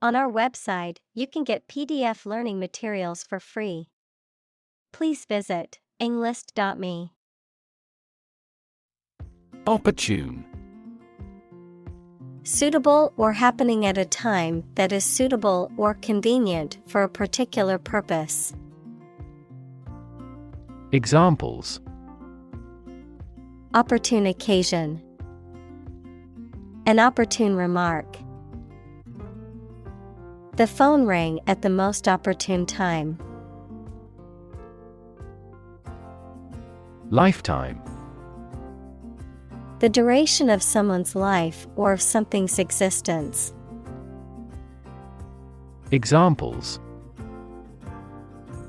On our website, you can get PDF learning materials for free. Please visit englist.me. Opportune. Suitable or happening at a time that is suitable or convenient for a particular purpose. Examples: Opportune occasion. An opportune remark. The phone rang at the most opportune time. Lifetime. The duration of someone's life or of something's existence. Examples: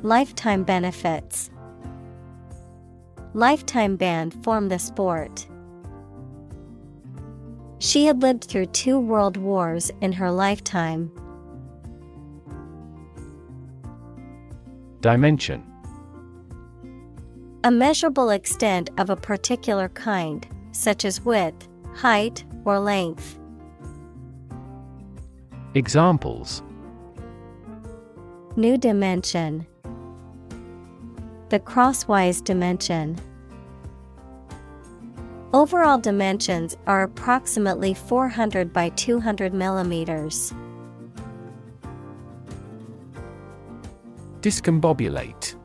Lifetime benefits. Lifetime ban from the sport. She had lived through 2 world wars in her lifetime. Dimension. A measurable extent of a particular kind, such as width, height, or length. Examples: New dimension. The crosswise dimension. Overall dimensions are approximately 400 by 200 millimeters. Discombobulate.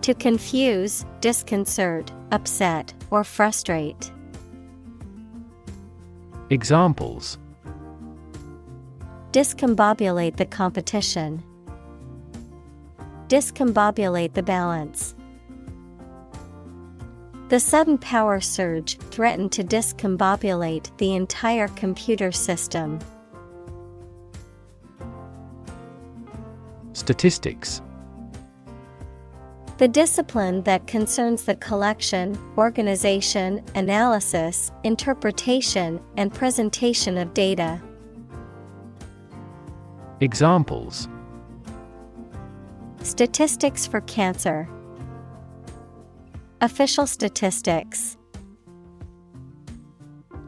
To confuse, disconcert, upset, or frustrate. Examples: Discombobulate the competition. Discombobulate the balance. The sudden power surge threatened to discombobulate the entire computer system. Statistics. The discipline that concerns the collection, organization, analysis, interpretation, and presentation of data. Examples: Statistics for cancer. Official statistics.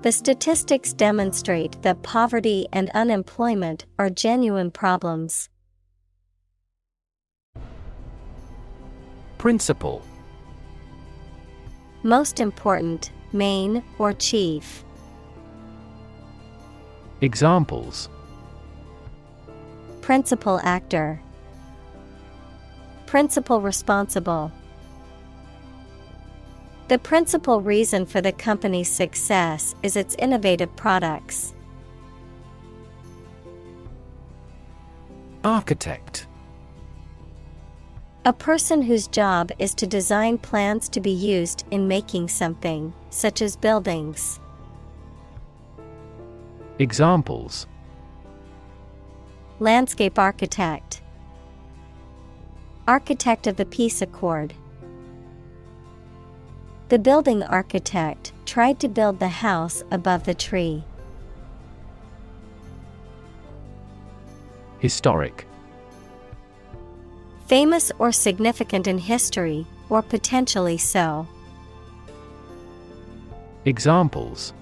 The statistics demonstrate that poverty and unemployment are genuine problems. Principal. Most important, main, or chief. Examples: Principal actor. Principal responsible. The principal reason for the company's success is its innovative products. Architect. A person whose job is to design plans to be used in making something, such as buildings. Examples: Landscape architect. Architect of the Peace Accord. The building architect tried to build the house above the tree. Historic. Famous or significant in history, or potentially so. Examples: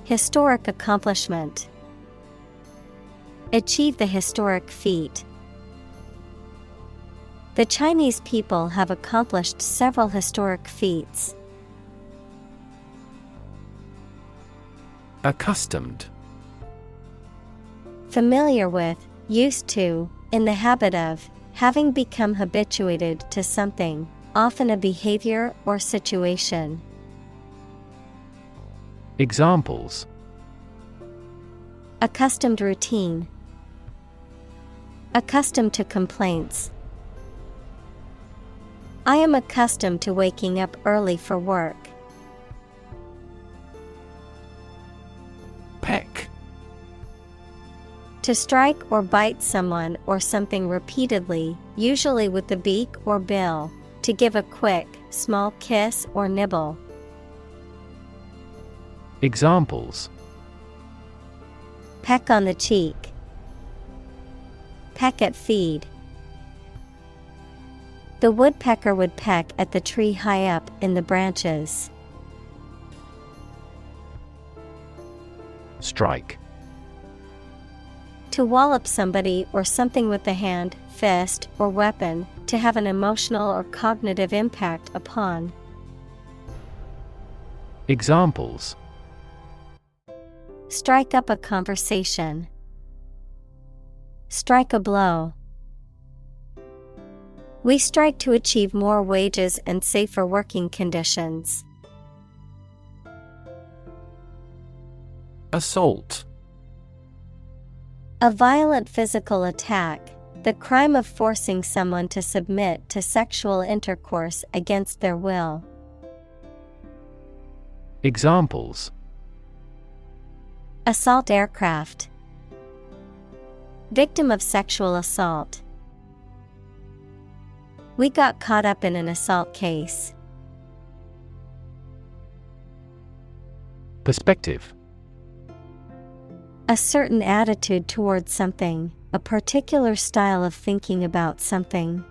Historic accomplishment. Achieve the historic feat. The Chinese people have accomplished several historic feats. Accustomed. Familiar with, used to, in the habit of, having become habituated to something, often a behavior or situation. Examples: Accustomed routine. Accustomed to complaints. I am accustomed to waking up early for work. Peck. To strike or bite someone or something repeatedly, usually with the beak or bill. To give a quick, small kiss or nibble. Examples: Peck on the cheek. Peck at feed. The woodpecker would peck at the tree high up in the branches. Strike. To wallop somebody or something with the hand, fist, or weapon, to have an emotional or cognitive impact upon. Examples: Strike up a conversation. Strike a blow. We strike to achieve more wages and safer working conditions. Assault. A violent physical attack, the crime of forcing someone to submit to sexual intercourse against their will. Examples: Assault aircraft. Victim of sexual assault. We got caught up in an assault case. Perspective. A certain attitude towards something, a particular style of thinking about something.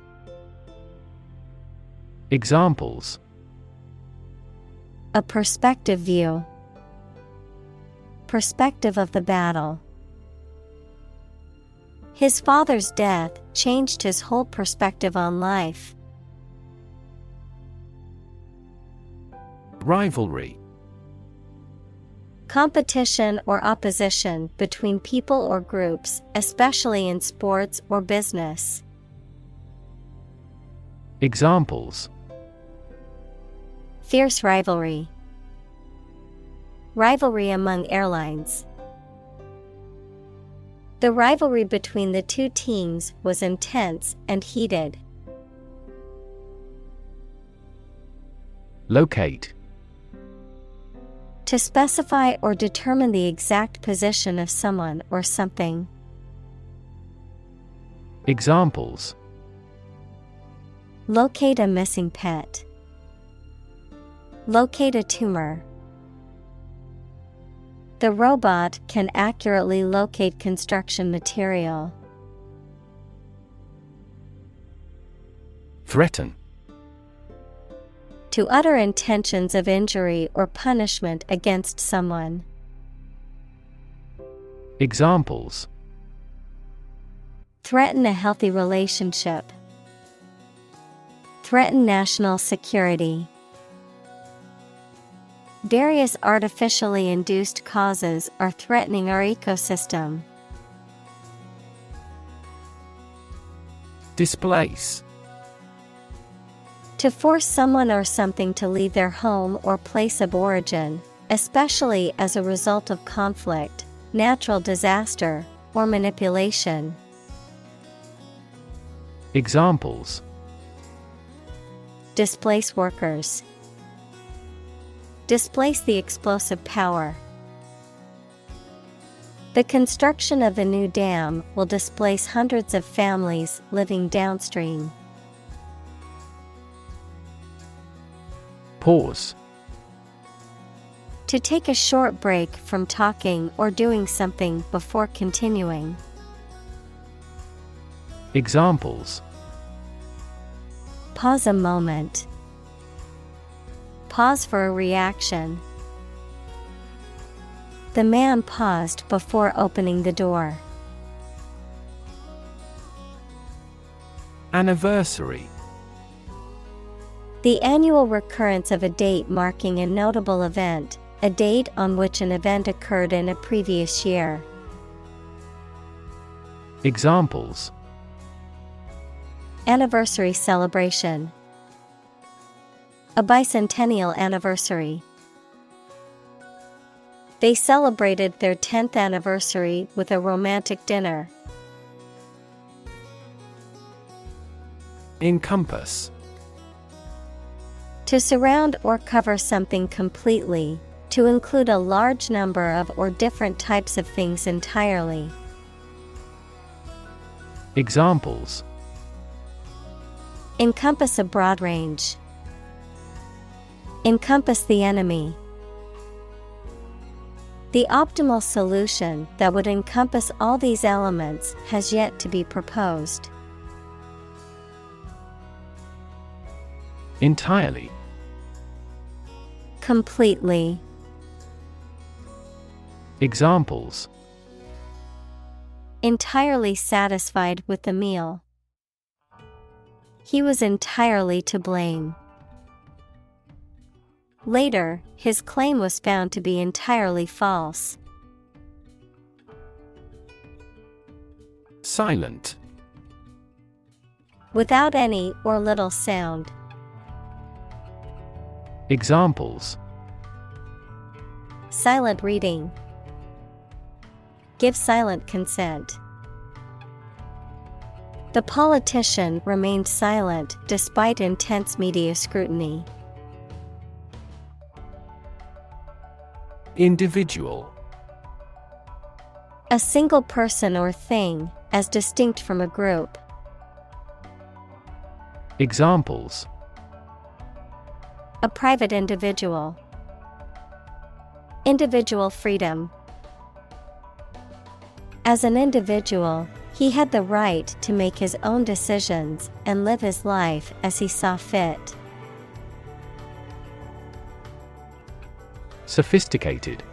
Examples: A perspective view. Perspective of the battle. His father's death changed his whole perspective on life. Rivalry. Competition or opposition between people or groups, especially in sports or business. Examples: Fierce rivalry. Rivalry among airlines. The rivalry between the two teams was intense and heated. Locate. To specify or determine the exact position of someone or something. Examples: Locate a missing pet. Locate a tumor. The robot can accurately locate construction material. Threaten. To utter intentions of injury or punishment against someone. Examples: Threaten a healthy relationship. Threaten national security. Various artificially induced causes are threatening our ecosystem. Displace. To force someone or something to leave their home or place of origin, especially as a result of conflict, natural disaster, or manipulation. Examples: Displace workers. Displace the explosive power. The construction of the new dam will displace hundreds of families living downstream. Pause. To take a short break from talking or doing something before continuing. Examples: Pause a moment. Pause for a reaction. The man paused before opening the door. Anniversary. The annual recurrence of a date marking a notable event, a date on which an event occurred in a previous year. Examples: Anniversary celebration. A bicentennial anniversary. They celebrated their 10th anniversary with a romantic dinner. Encompass. To surround or cover something completely, to include a large number of or different types of things entirely. Examples: Encompass a broad range. Encompass the enemy. The optimal solution that would encompass all these elements has yet to be proposed. Entirely. Completely. Examples: Entirely satisfied with the meal. He was entirely to blame. Later, his claim was found to be entirely false. Silent. Without any or little sound. Examples: Silent reading. Give silent consent. The politician remained silent despite intense media scrutiny. Individual. A single person or thing, as distinct from a group. Examples: A private individual. Individual freedom. As an individual, he had the right to make his own decisions and live his life as he saw fit. Sophisticated.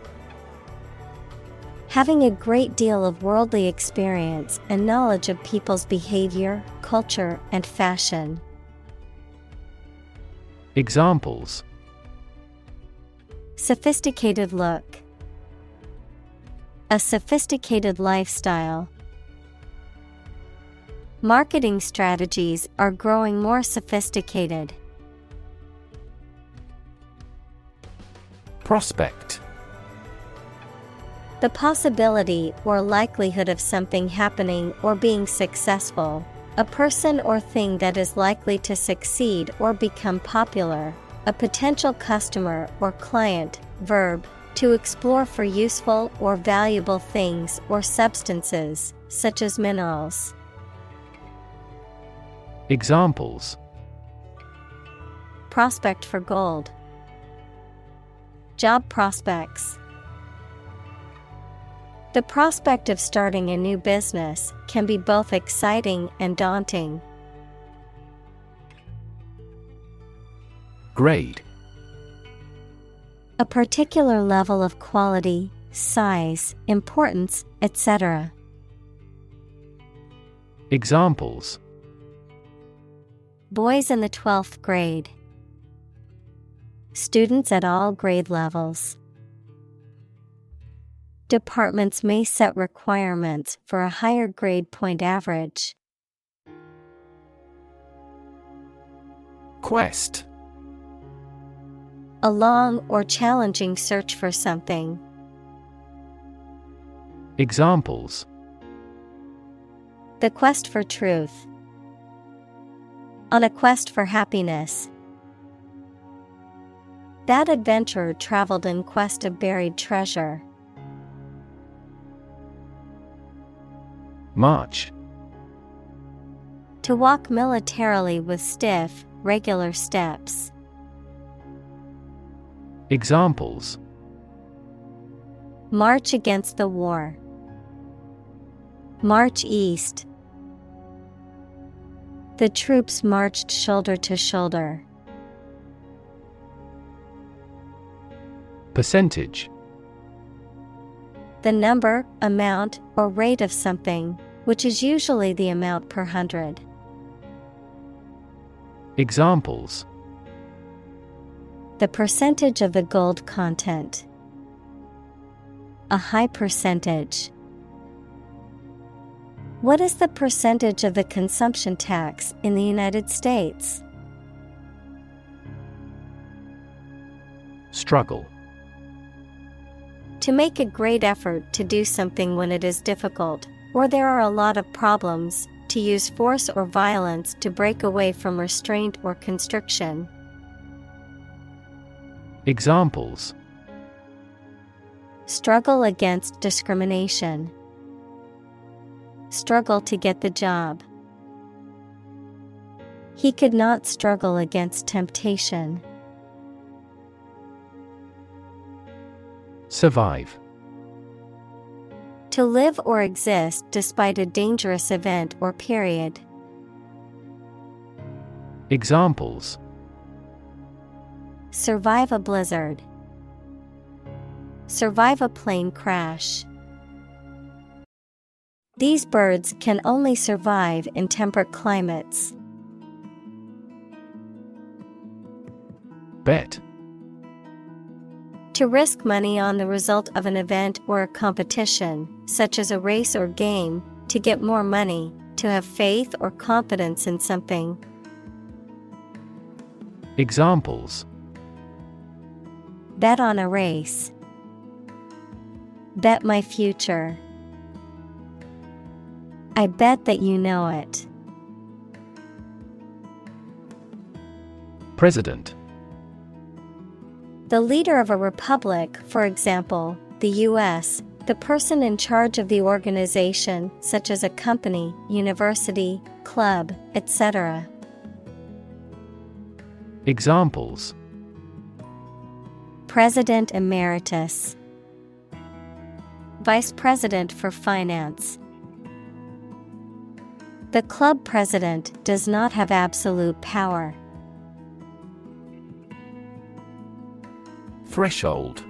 Having a great deal of worldly experience and knowledge of people's behavior, culture, and fashion. Examples: Sophisticated look. A sophisticated lifestyle. Marketing strategies are growing more sophisticated. Prospect. The possibility or likelihood of something happening or being successful. A person or thing that is likely to succeed or become popular. A potential customer or client. Verb, to explore for useful or valuable things or substances, such as minerals. Examples: Prospect for gold. Job prospects. The prospect of starting a new business can be both exciting and daunting. Grade. A particular level of quality, size, importance, etc. Examples: Boys in the 12th grade. Students at all grade levels. Departments may set requirements for a higher grade point average. Quest. A long or challenging search for something. Examples: The quest for truth. On a quest for happiness. That adventurer traveled in quest of buried treasure. March. To walk militarily with stiff, regular steps. Examples: March against the war. March east. The troops marched shoulder to shoulder. Percentage. The number, amount, or rate of something, which is usually the amount per 100. Examples: The percentage of the gold content. A high percentage. What is the percentage of the consumption tax in the United States? Struggle. To make a great effort to do something when it is difficult, or there are a lot of problems, to use force or violence to break away from restraint or constriction. Examples: Struggle against discrimination. Struggle to get the job. He could not struggle against temptation. Survive. To live or exist despite a dangerous event or period. Examples: Survive a blizzard. Survive a plane crash. These birds can only survive in temperate climates. Bet. To risk money on the result of an event or a competition, such as a race or game, to get more money, to have faith or confidence in something. Examples: Bet on a race. Bet my future. I bet that you know it. President. The leader of a republic, for example, the U.S., the person in charge of the organization, such as a company, university, club, etc. Examples: President Emeritus. Vice President for Finance. The club president does not have absolute power. Threshold.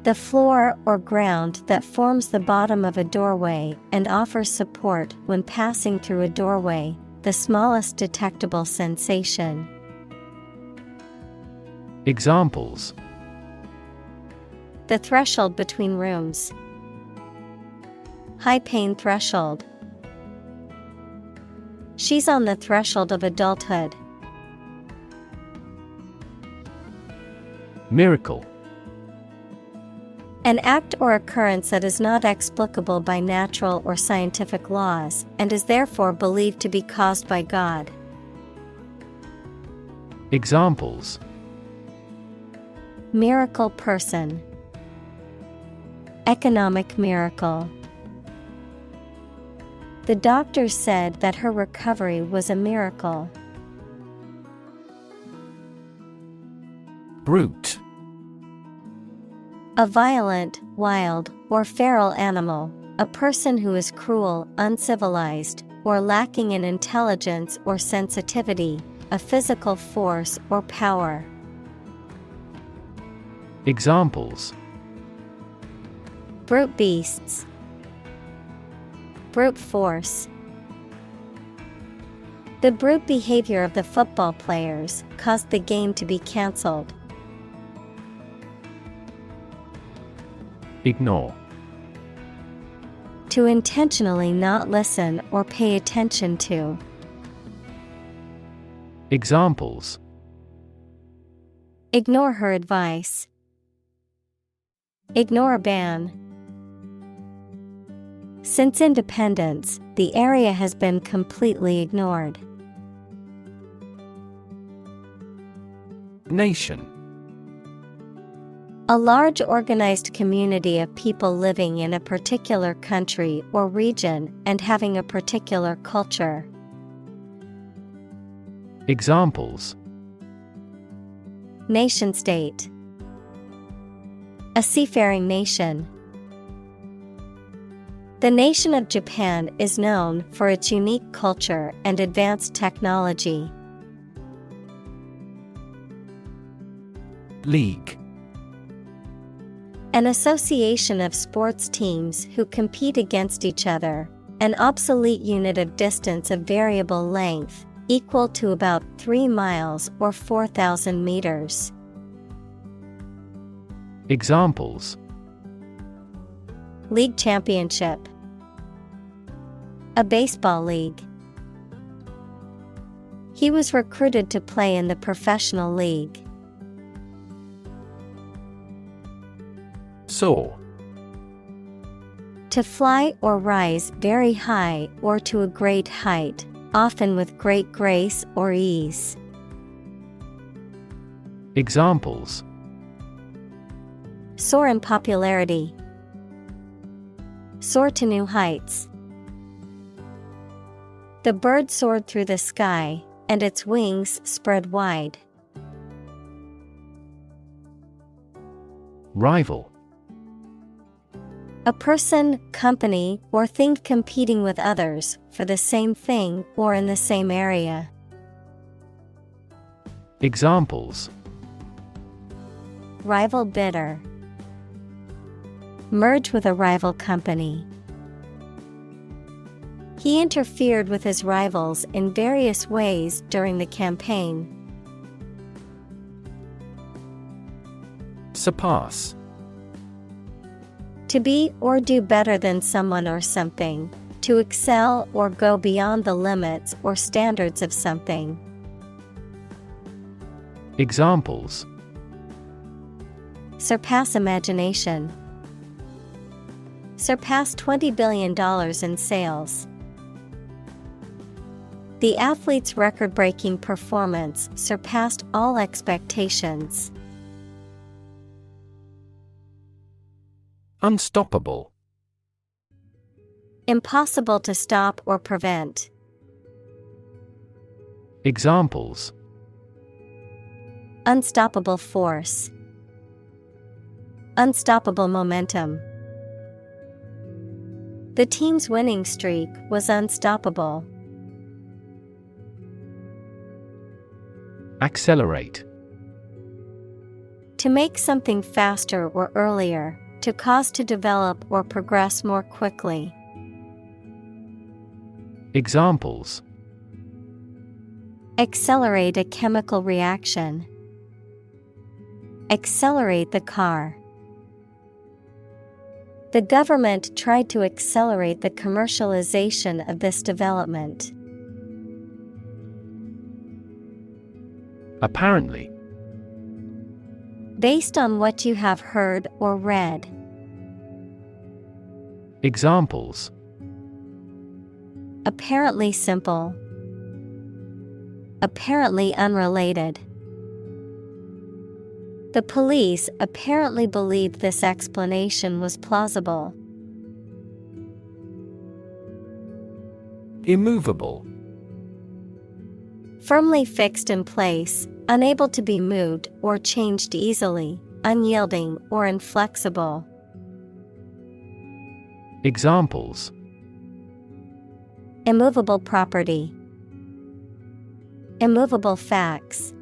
The floor or ground that forms the bottom of a doorway and offers support when passing through a doorway, the smallest detectable sensation. Examples: The threshold between rooms. High pain threshold. She's on the threshold of adulthood. Miracle. An act or occurrence that is not explicable by natural or scientific laws, and is therefore believed to be caused by God. Examples: Miracle person. Economic miracle. The doctors said that her recovery was a miracle. Brute. A violent, wild, or feral animal, a person who is cruel, uncivilized, or lacking in intelligence or sensitivity, a physical force or power. Examples: Brute beasts. Brute force. The brute behavior of the football players caused the game to be cancelled. Ignore. To intentionally not listen or pay attention to. Examples: Ignore her advice. Ignore a ban. Since independence, the area has been completely ignored. Nation. A large organized community of people living in a particular country or region and having a particular culture. Examples: Nation-state. A seafaring nation. The nation of Japan is known for its unique culture and advanced technology. League. An association of sports teams who compete against each other, an obsolete unit of distance of variable length, equal to about 3 miles or 4,000 meters. Examples: League championship. A baseball league. He was recruited to play in the professional league. Soar. To fly or rise very high or to a great height, often with great grace or ease. Examples: Soar in popularity. Soar to new heights. The bird soared through the sky, and its wings spread wide. Rival. A person, company, or thing competing with others for the same thing or in the same area. Examples: Rival bidder. Merge with a rival company. He interfered with his rivals in various ways during the campaign. Surpass. To be or do better than someone or something. To excel or go beyond the limits or standards of something. Examples: surpass imagination. Surpass $20 billion in sales. The athlete's record-breaking performance surpassed all expectations. Unstoppable. Impossible to stop or prevent. Examples: unstoppable force. Unstoppable momentum. The team's winning streak was unstoppable. Accelerate. To make something faster or earlier, to cause to develop or progress more quickly. Examples: accelerate a chemical reaction. Accelerate the car. The government tried to accelerate the commercialization of this development. Apparently. Based on what you have heard or read. Examples: apparently simple. Apparently unrelated. The police apparently believed this explanation was plausible. Immovable. Firmly fixed in place, unable to be moved or changed easily, unyielding or inflexible. Examples: immovable property. Immovable facts.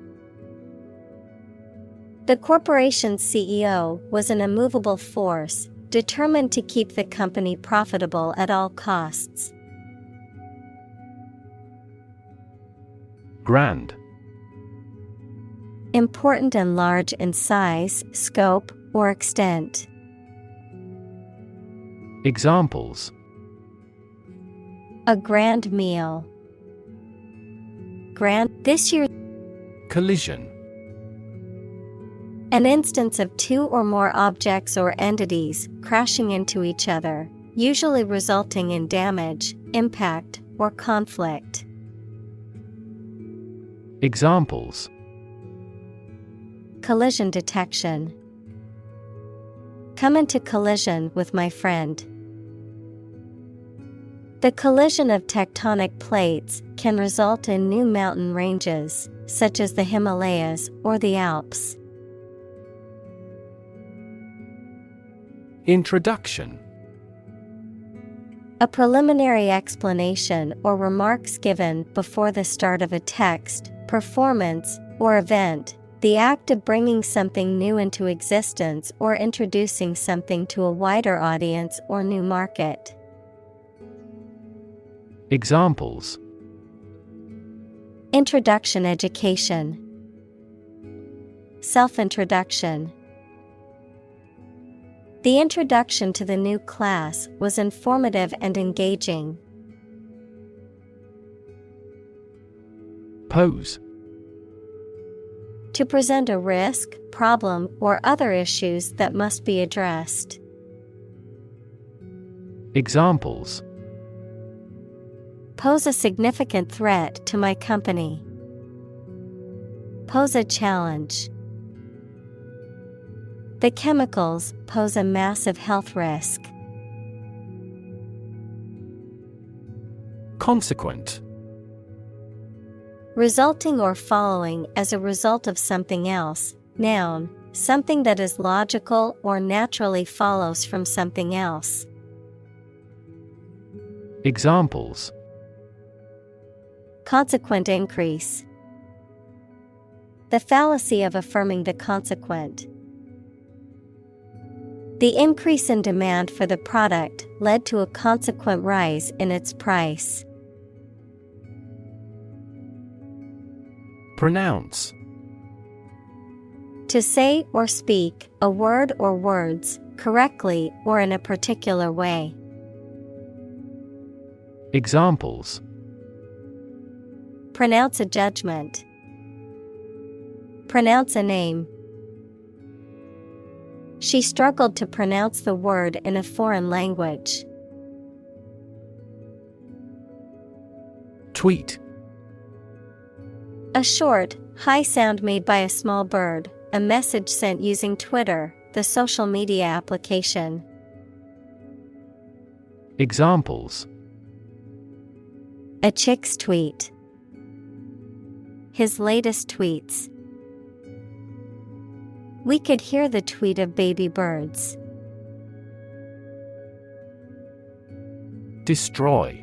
The corporation's CEO was an immovable force, determined to keep the company profitable at all costs. Grand. Important and large in size, scope, or extent. Examples: a grand meal. Grand this year. Collision. An instance of two or more objects or entities crashing into each other, usually resulting in damage, impact, or conflict. Examples: collision detection. Come into collision with my friend. The collision of tectonic plates can result in new mountain ranges, such as the Himalayas or the Alps. Introduction. A preliminary explanation or remarks given before the start of a text, performance, or event, the act of bringing something new into existence or introducing something to a wider audience or new market. Examples: introduction education. Self-introduction. The introduction to the new class was informative and engaging. Pose. To present a risk, problem, or other issues that must be addressed. Examples: pose a significant threat to my company. Pose a challenge. The chemicals pose a massive health risk. Consequent. Resulting or following as a result of something else. Noun, something that is logical or naturally follows from something else. Examples: consequent increase. The fallacy of affirming the consequent. The increase in demand for the product led to a consequent rise in its price. Pronounce. To say or speak a word or words correctly or in a particular way. Examples. Pronounce a judgment. Pronounce a name. She struggled to pronounce the word in a foreign language. Tweet. A short, high sound made by a small bird, a message sent using Twitter, the social media application. Examples. A chick's tweet. His latest tweets. We could hear the tweet of baby birds. Destroy.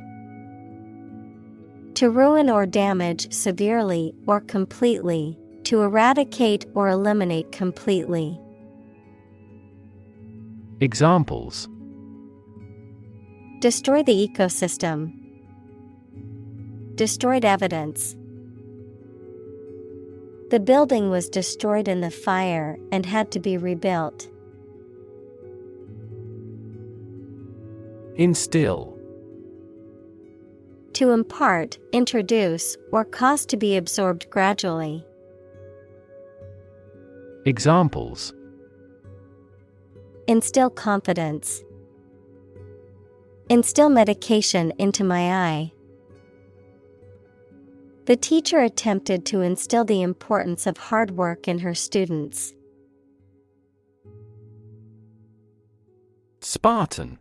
To ruin or damage severely or completely, to eradicate or eliminate completely. Examples. Destroy the ecosystem. Destroyed evidence. The building was destroyed in the fire and had to be rebuilt. Instill. To impart, introduce, or cause to be absorbed gradually. Examples. Instill confidence. Instill medication into my eye. The teacher attempted to instill the importance of hard work in her students. Spartan.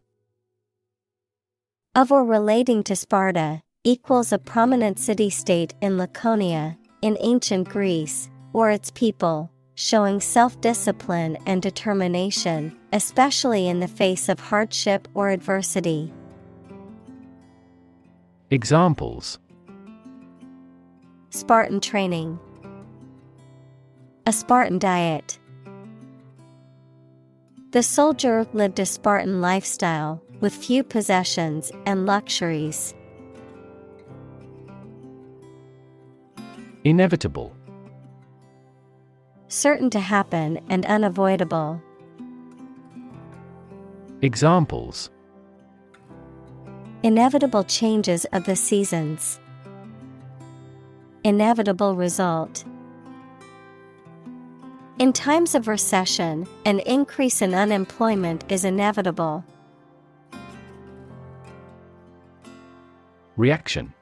Of or relating to Sparta, equals a prominent city-state in Laconia, in ancient Greece, or its people, showing self-discipline and determination, especially in the face of hardship or adversity. Examples. Spartan training. A Spartan diet. The soldier lived a Spartan lifestyle, with few possessions and luxuries. Inevitable. Certain to happen and unavoidable. Examples. Inevitable changes of the seasons. Inevitable result. In times of recession, an increase in unemployment is inevitable. Reaction.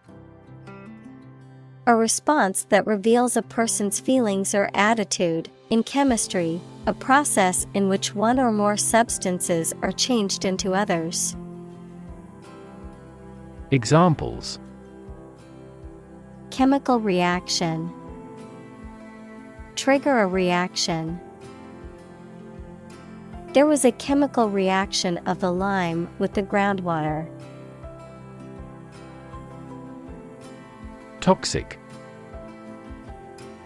A response that reveals a person's feelings or attitude. In chemistry, a process in which one or more substances are changed into others. Examples. Chemical reaction. Trigger a reaction. There was a chemical reaction of the lime with the groundwater. Toxic.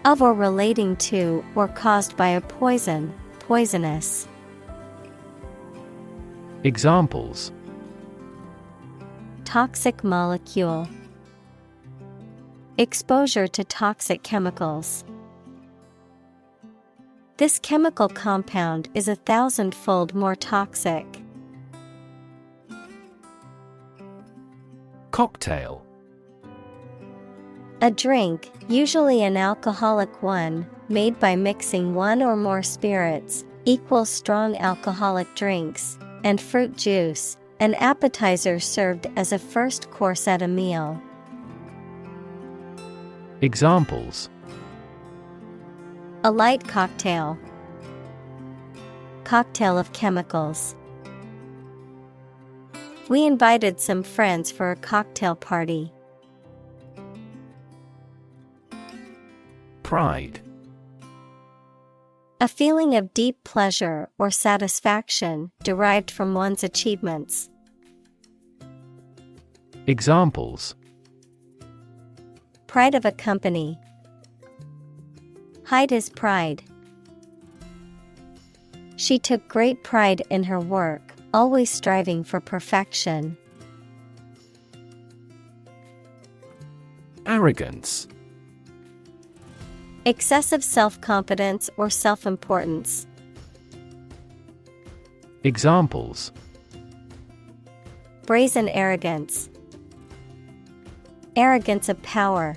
Of or relating to or caused by a poison, poisonous. Examples. Toxic molecule. Exposure to toxic chemicals. This chemical compound is 1,000-fold more toxic. Cocktail. A drink, usually an alcoholic one, made by mixing one or more spirits, equals strong alcoholic drinks, and fruit juice, an appetizer served as a first course at a meal. Examples. A light cocktail. Cocktail of chemicals. We invited some friends for a cocktail party. Pride. A feeling of deep pleasure or satisfaction derived from one's achievements. Examples. Pride of a company. Hide his pride. She took great pride in her work, always striving for perfection. Arrogance. Excessive self-confidence or self-importance. Examples: Brazen arrogance. Arrogance of power.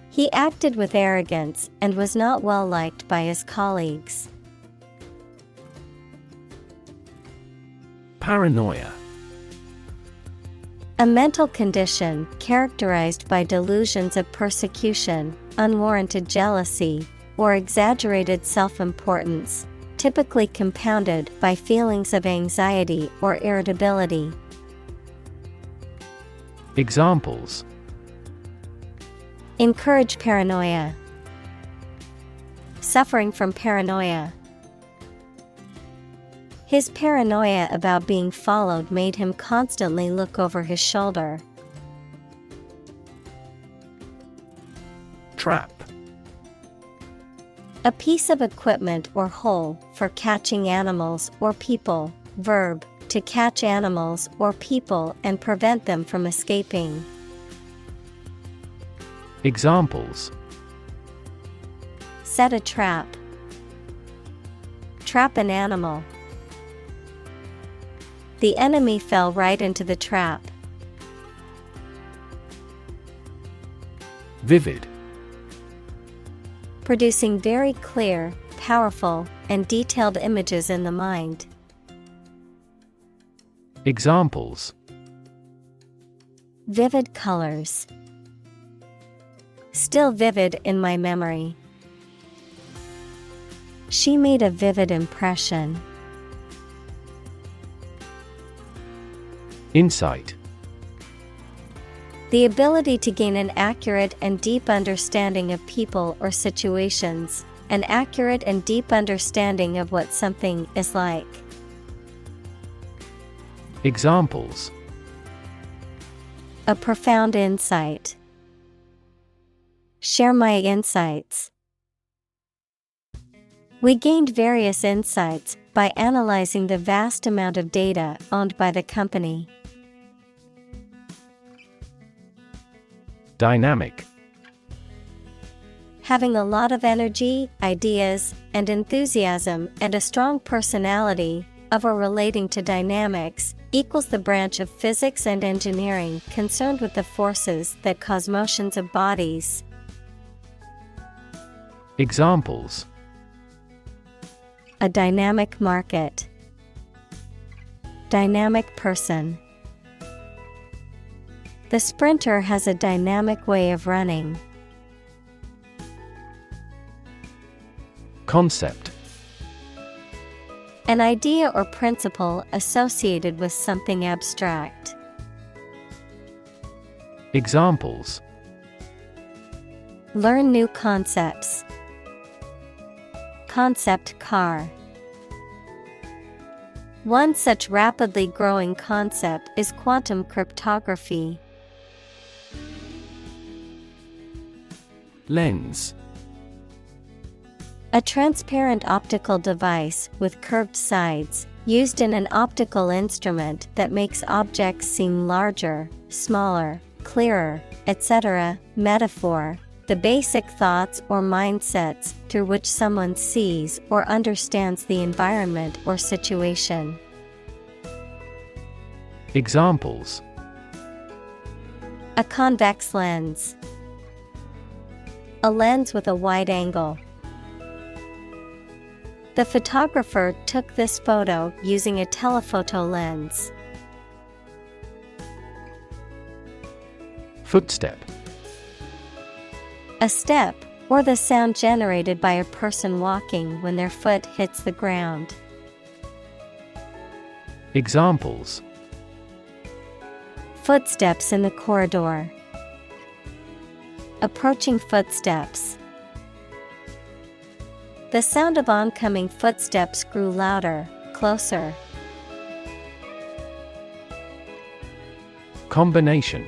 He acted with arrogance and was not well liked by his colleagues. Paranoia. A mental condition characterized by delusions of persecution, unwarranted jealousy, or exaggerated self-importance, typically compounded by feelings of anxiety or irritability. Examples: Encourage paranoia. Suffering from paranoia. His paranoia about being followed made him constantly look over his shoulder. Trap. A piece of equipment or hole for catching animals or people. Verb, to catch animals or people and prevent them from escaping. Examples: Set a trap. Trap an animal. The enemy fell right into the trap. Vivid. Producing very clear, powerful, and detailed images in the mind. Examples: Vivid colors. Still vivid in my memory. She made a vivid impression. Insight. The ability to gain an accurate and deep understanding of people or situations, an accurate and deep understanding of what something is like. Examples: A profound insight. Share my insights. We gained various insights by analyzing the vast amount of data owned by the company. Dynamic. Having a lot of energy, ideas, and enthusiasm and a strong personality, of or relating to dynamics, equals the branch of physics and engineering concerned with the forces that cause motions of bodies. Examples: A dynamic market. Dynamic person. The sprinter has a dynamic way of running. Concept. An idea or principle associated with something abstract. Examples: Learn new concepts. Concept car. One such rapidly growing concept is quantum cryptography. Lens. A transparent optical device with curved sides, used in an optical instrument that makes objects seem larger, smaller, clearer, etc. Metaphor. The basic thoughts or mindsets through which someone sees or understands the environment or situation. Examples: A convex lens. A lens with a wide angle. The photographer took this photo using a telephoto lens. Footstep. A step, or the sound generated by a person walking when their foot hits the ground. Examples: Footsteps in the corridor. Approaching footsteps. The sound of oncoming footsteps grew louder, closer. Combination.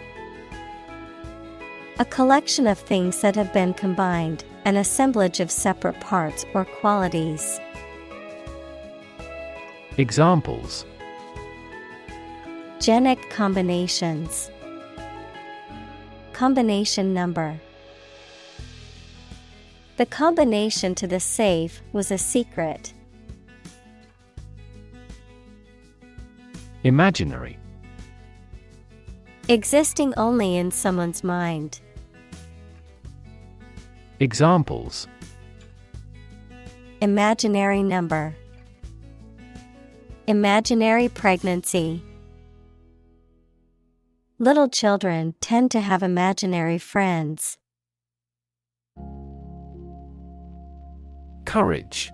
A collection of things that have been combined, an assemblage of separate parts or qualities. Examples: Genic combinations. Combination number. The combination to the safe was a secret. Imaginary. Existing only in someone's mind. Examples: Imaginary number. Imaginary pregnancy. Little children tend to have imaginary friends. Courage.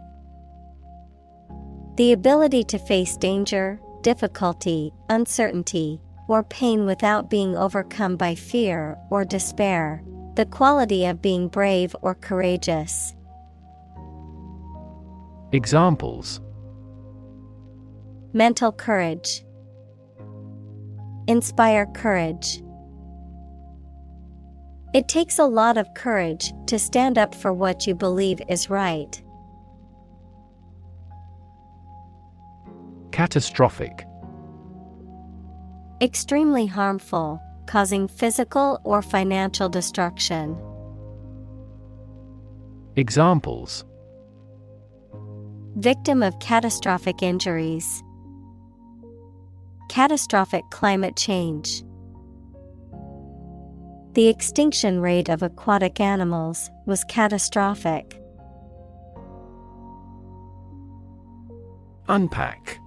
The ability to face danger, difficulty, uncertainty, or pain without being overcome by fear or despair. The quality of being brave or courageous. Examples: Mental courage. Inspire courage. It takes a lot of courage to stand up for what you believe is right. Catastrophic. Extremely harmful, causing physical or financial destruction. Examples: Victim of catastrophic injuries. Catastrophic climate change. The extinction rate of aquatic animals was catastrophic. Unpack.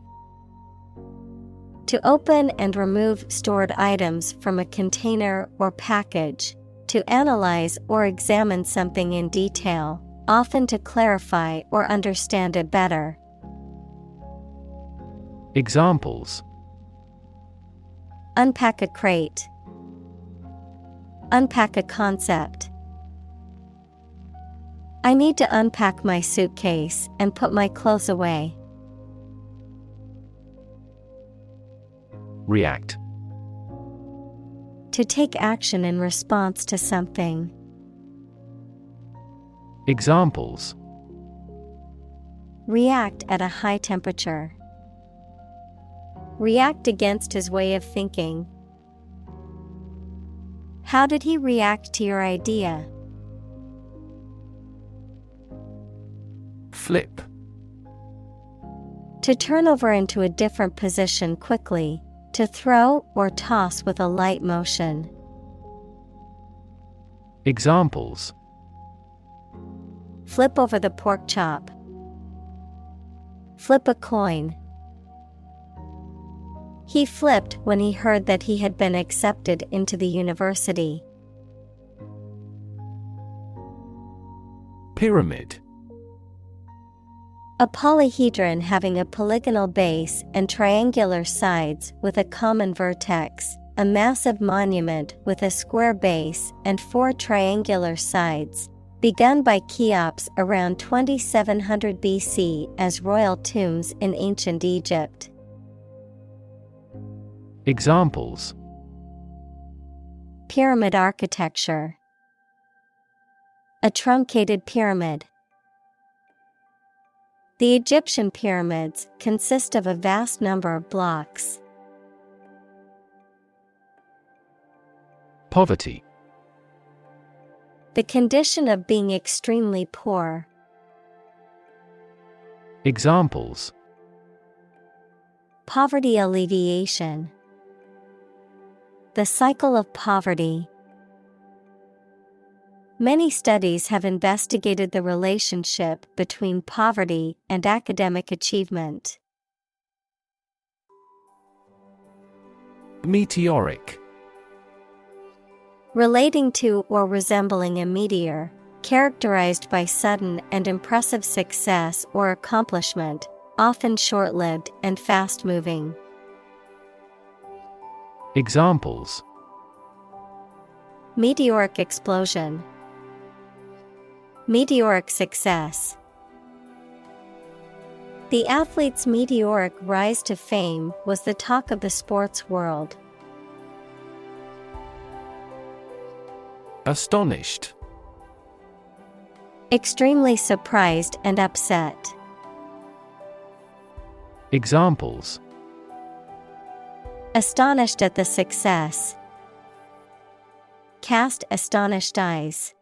To open and remove stored items from a container or package. To analyze or examine something in detail, often to clarify or understand it better. Examples: Unpack a crate. Unpack a concept. I need to unpack my suitcase and put my clothes away. React. To take action in response to something. Examples: React at a high temperature. React against his way of thinking. How did he react to your idea? Flip. To turn over into a different position quickly. To throw or toss with a light motion. Examples: Flip over the pork chop. Flip a coin. He flipped when he heard that he had been accepted into the university. Pyramid. A polyhedron having a polygonal base and triangular sides with a common vertex. A massive monument with a square base and 4 triangular sides. Begun by Cheops around 2700 BC as royal tombs in ancient Egypt. Examples: Pyramid architecture. A truncated pyramid. The Egyptian pyramids consist of a vast number of blocks. Poverty. The condition of being extremely poor. Examples: Poverty alleviation. The cycle of poverty. Many studies have investigated the relationship between poverty and academic achievement. Meteoric. Relating to or resembling a meteor, characterized by sudden and impressive success or accomplishment, often short-lived and fast-moving. Examples: Meteoric explosion. Meteoric success. The athlete's meteoric rise to fame was the talk of the sports world. Astonished. Extremely surprised and upset. Examples: astonished at the success. Cast astonished eyes.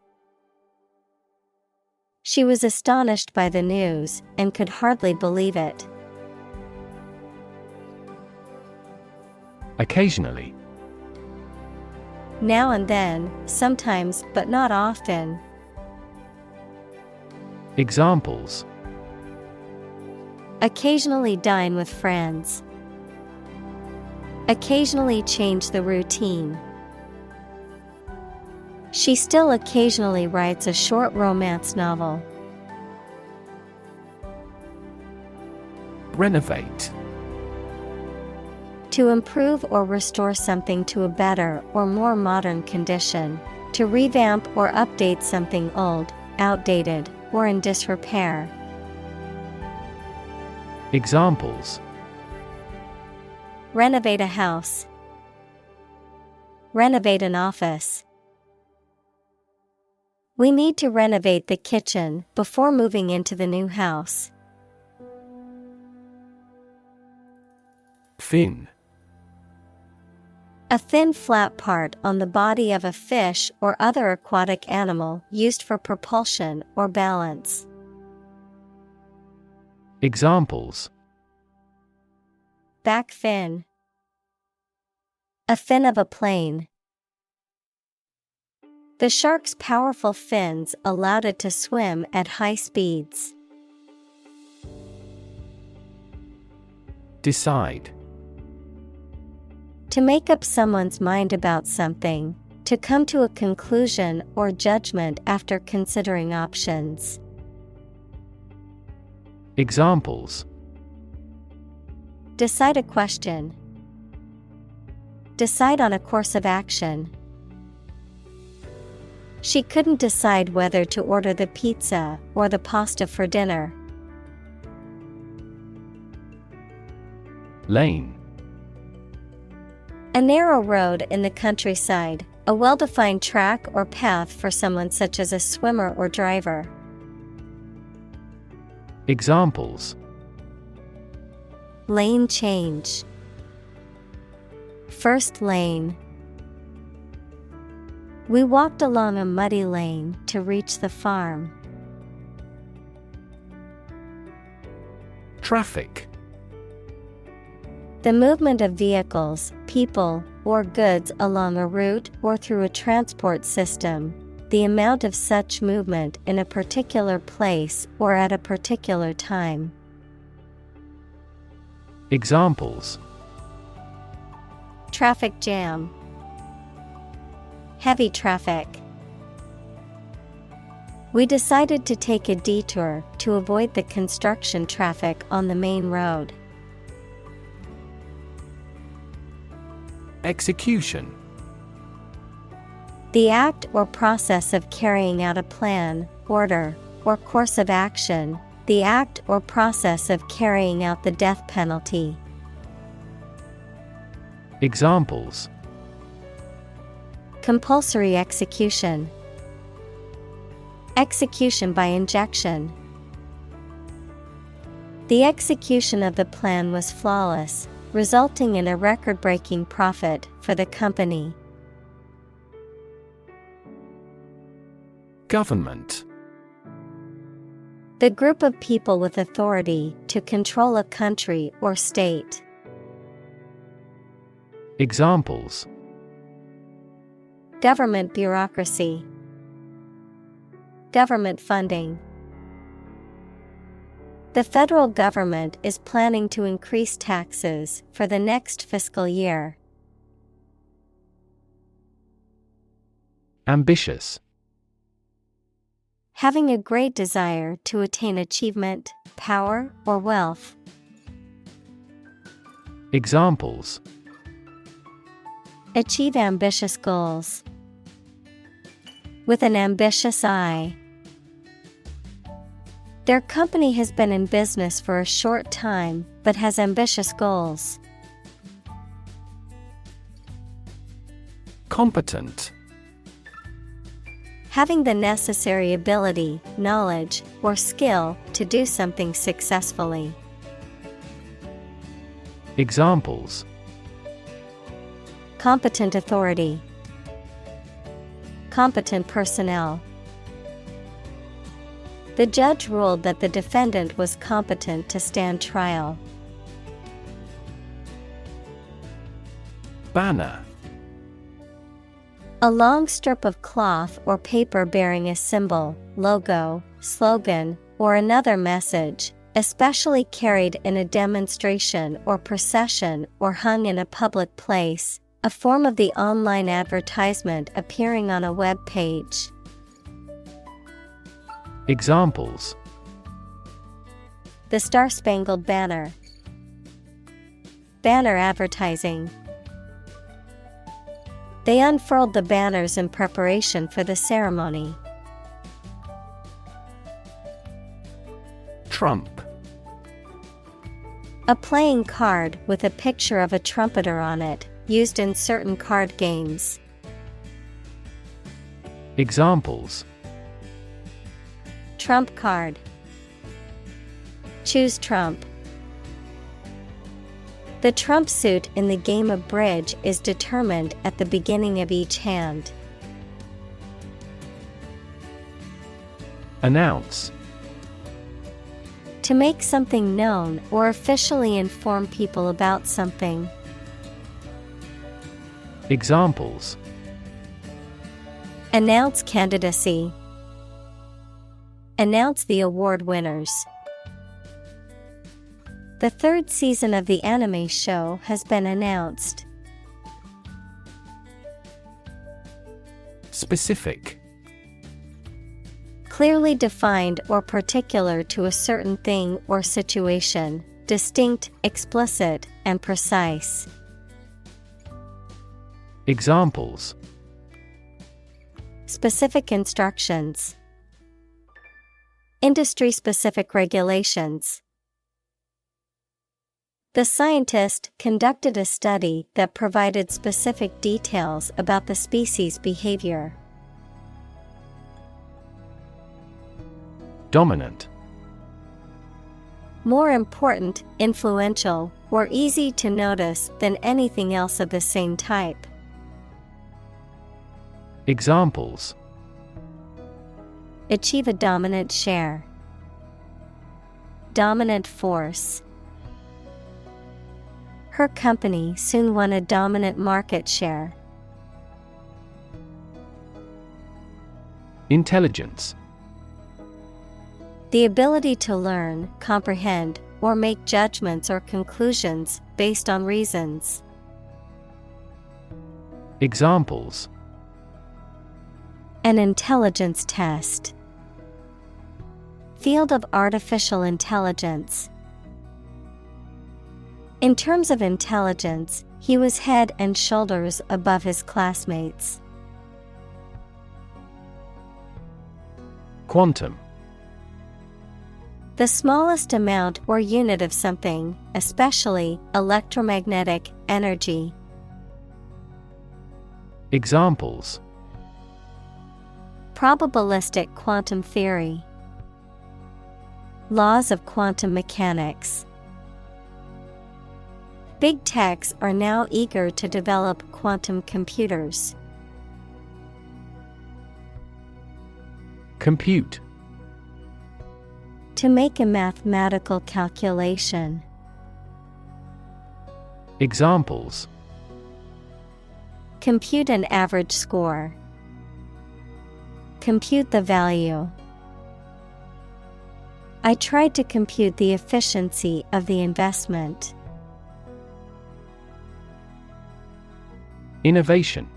She was astonished by the news and could hardly believe it. Occasionally. Now and then, sometimes but not often. Examples: occasionally dine with friends. Occasionally change the routine. She still occasionally writes a short romance novel. Renovate. To improve or restore something to a better or more modern condition. To revamp or update something old, outdated, or in disrepair. Examples: renovate a house. Renovate an office. We need to renovate the kitchen before moving into the new house. Fin. A thin flat part on the body of a fish or other aquatic animal used for propulsion or balance. Examples: back fin. A fin of a plane. The shark's powerful fins allowed it to swim at high speeds. Decide. To make up someone's mind about something. To come to a conclusion or judgment after considering options. Examples: decide a question. Decide on a course of action. She couldn't decide whether to order the pizza or the pasta for dinner. Lane. A narrow road in the countryside, a well-defined track or path for someone such as a swimmer or driver. Examples: lane change. First lane. We walked along a muddy lane to reach the farm. Traffic. The movement of vehicles, people, or goods along a route or through a transport system. The amount of such movement in a particular place or at a particular time. Examples: traffic jam. Heavy traffic. We decided to take a detour to avoid the construction traffic on the main road. Execution. The act or process of carrying out a plan, order, or course of action. The act or process of carrying out the death penalty. Examples: compulsory execution. Execution by injection. The execution of the plan was flawless, resulting in a record-breaking profit for the company. Government. The group of people with authority to control a country or state. Examples: government bureaucracy. Government funding. The federal government is planning to increase taxes for the next fiscal year. Ambitious. Having a great desire to attain achievement, power, or wealth. Examples: achieve ambitious goals. With an ambitious eye. Their company has been in business for a short time, but has ambitious goals. Competent. Having the necessary ability, knowledge, or skill to do something successfully. Examples: competent authority, competent personnel. The judge ruled that the defendant was competent to stand trial. Banner. A long strip of cloth or paper bearing a symbol, logo, slogan, or another message, especially carried in a demonstration or procession or hung in a public place, a form of the online advertisement appearing on a web page. Examples: The Star-Spangled Banner, banner advertising. They unfurled the banners in preparation for the ceremony. Trump. A playing card with a picture of a trumpeter on it, used in certain card games. Examples: Trump card. Choose Trump. The trump suit in the game of bridge is determined at the beginning of each hand. Announce. To make something known or officially inform people about something. Examples: Announce candidacy. Announce the award winners. The third season of the anime show has been announced. Specific. Clearly defined or particular to a certain thing or situation, distinct, explicit, and precise. Examples: Specific instructions. Industry-specific regulations. The scientist conducted a study that provided specific details about the species' behavior. Dominant. More important, influential, or easy to notice than anything else of the same type. Examples: Achieve a dominant share. Dominant force. Her company soon won a dominant market share. Intelligence. The ability to learn, comprehend, or make judgments or conclusions based on reasons. Examples: An intelligence test. Field of artificial intelligence. In terms of intelligence, he was head and shoulders above his classmates. Quantum. The smallest amount or unit of something, especially electromagnetic energy. Examples: Probabilistic quantum theory. Laws of quantum mechanics. Big techs are now eager to develop quantum computers. Compute. To make a mathematical calculation. Examples: Compute an average score. Compute the value. I tried to compute the efficiency of the investment. Innovation.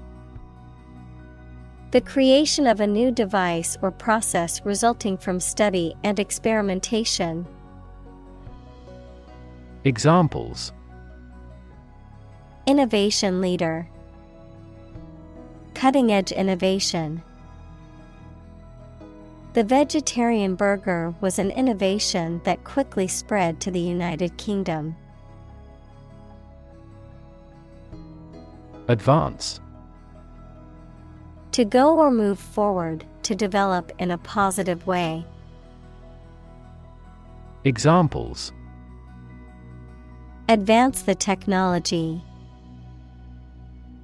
The creation of a new device or process resulting from study and experimentation. Examples: Innovation leader. Cutting-edge innovation. The vegetarian burger was an innovation that quickly spread to the United Kingdom. Advance. To go or move forward, to develop in a positive way. Examples: Advance the technology.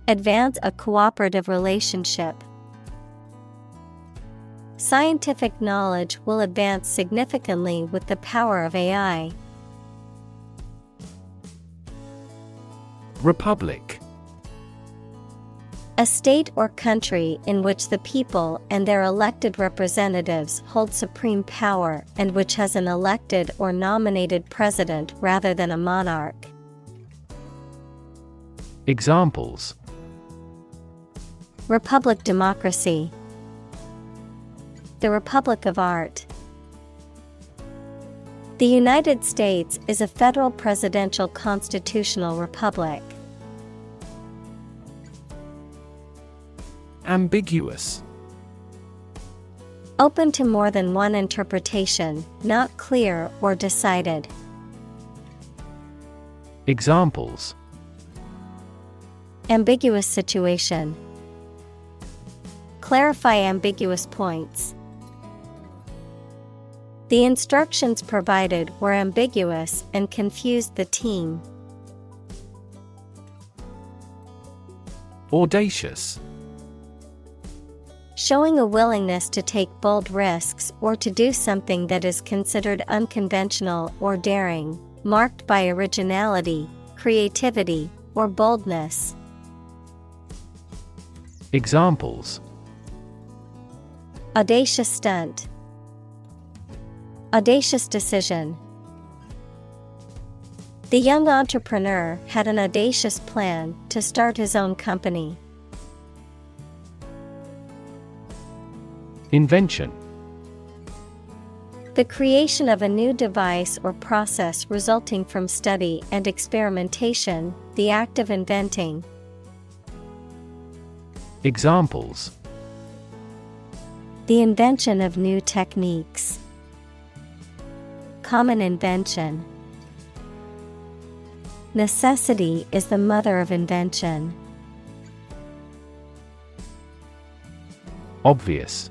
Advance a cooperative relationship. Scientific knowledge will advance significantly with the power of AI. Republic. A state or country in which the people and their elected representatives hold supreme power and which has an elected or nominated president rather than a monarch. Examples: Republic democracy. The Republic of Art. The United States is a federal presidential constitutional republic. Ambiguous. Open to more than one interpretation, not clear or decided. Examples: Ambiguous situation. Clarify ambiguous points. The instructions provided were ambiguous and confused the team. Audacious. Showing a willingness to take bold risks or to do something that is considered unconventional or daring, marked by originality, creativity, or boldness. Examples: Audacious stunt. Audacious decision. The young entrepreneur had an audacious plan to start his own company. Invention. The creation of a new device or process resulting from study and experimentation, the act of inventing. Examples: The invention of new techniques. Common invention. Necessity is the mother of invention. Obvious.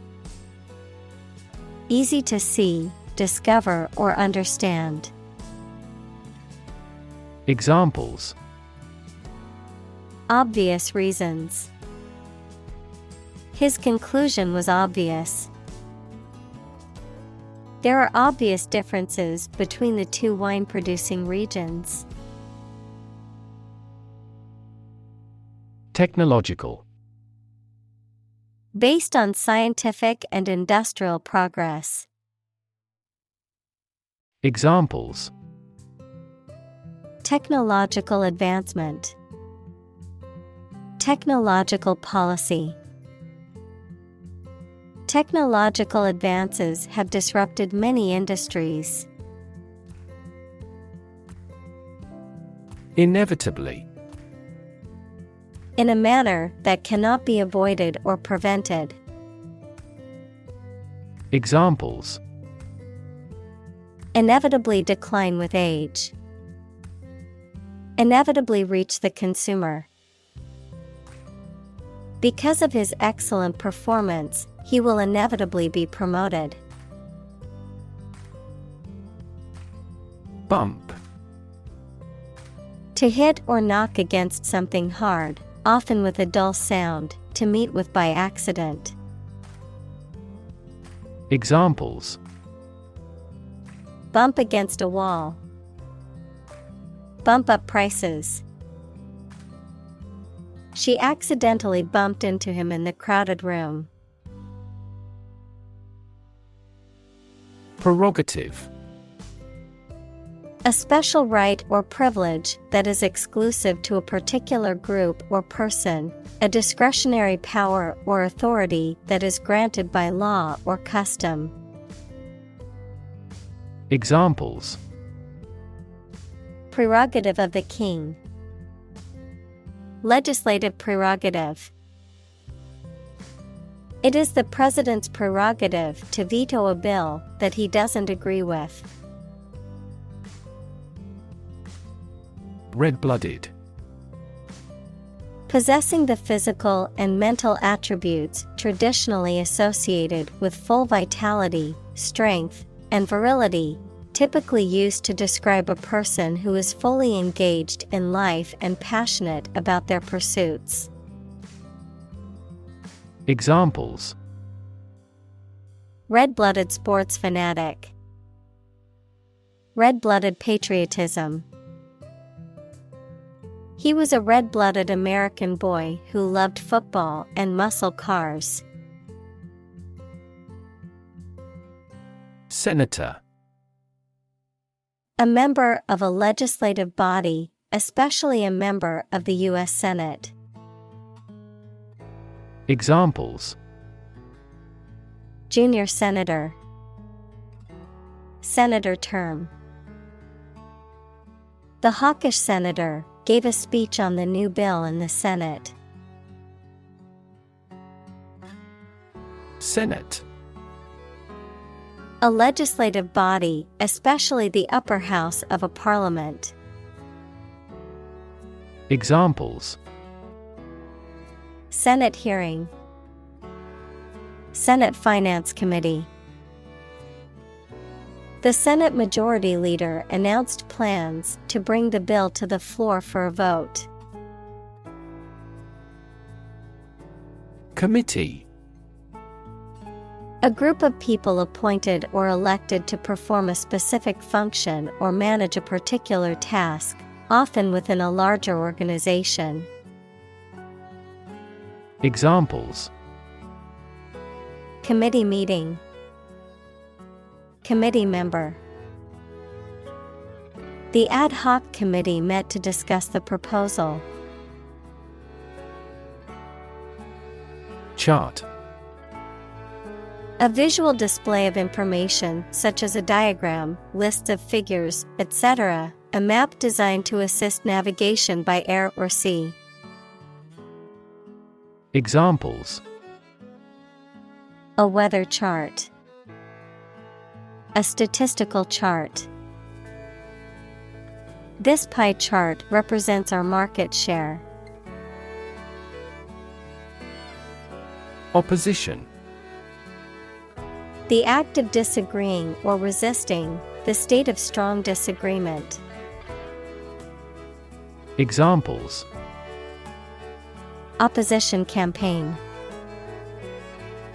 Easy to see, discover, or understand. Examples: Obvious reasons. His conclusion was obvious. There are obvious differences between the two wine-producing regions. Technological. Based on scientific and industrial progress. Examples: Technological advancement. Technological policy. Technological advances have disrupted many industries. Inevitably. In a manner that cannot be avoided or prevented. Examples: Inevitably decline with age. Inevitably reach the consumer. Because of his excellent performance, he will inevitably be promoted. Bump. To hit or knock against something hard, often with a dull sound, to meet with by accident. Examples: Bump against a wall. Bump up prices. She accidentally bumped into him in the crowded room. Prerogative. A special right or privilege that is exclusive to a particular group or person, a discretionary power or authority that is granted by law or custom. Examples: Prerogative of the king. Legislative prerogative. It is the president's prerogative to veto a bill that he doesn't agree with. Red-blooded. Possessing the physical and mental attributes traditionally associated with full vitality, strength, and virility, typically used to describe a person who is fully engaged in life and passionate about their pursuits. Examples: red-blooded sports fanatic, red-blooded patriotism. He was a red-blooded American boy who loved football and muscle cars. Senator. A member of a legislative body, especially a member of the U.S. Senate. Examples: junior senator, senator term. The hawkish senator gave a speech on the new bill in the Senate. Senate. A legislative body, especially the upper house of a parliament. Examples: Senate hearing, Senate Finance Committee. The Senate Majority Leader announced plans to bring the bill to the floor for a vote. Committee. A group of people appointed or elected to perform a specific function or manage a particular task, often within a larger organization. Examples: committee meeting, committee member. The ad hoc committee met to discuss the proposal. Chart. A visual display of information such as a diagram, lists of figures, etc., a map designed to assist navigation by air or sea. Examples: a weather chart, a statistical chart. This pie chart represents our market share. Opposition. The act of disagreeing or resisting, the state of strong disagreement. Examples: opposition campaign,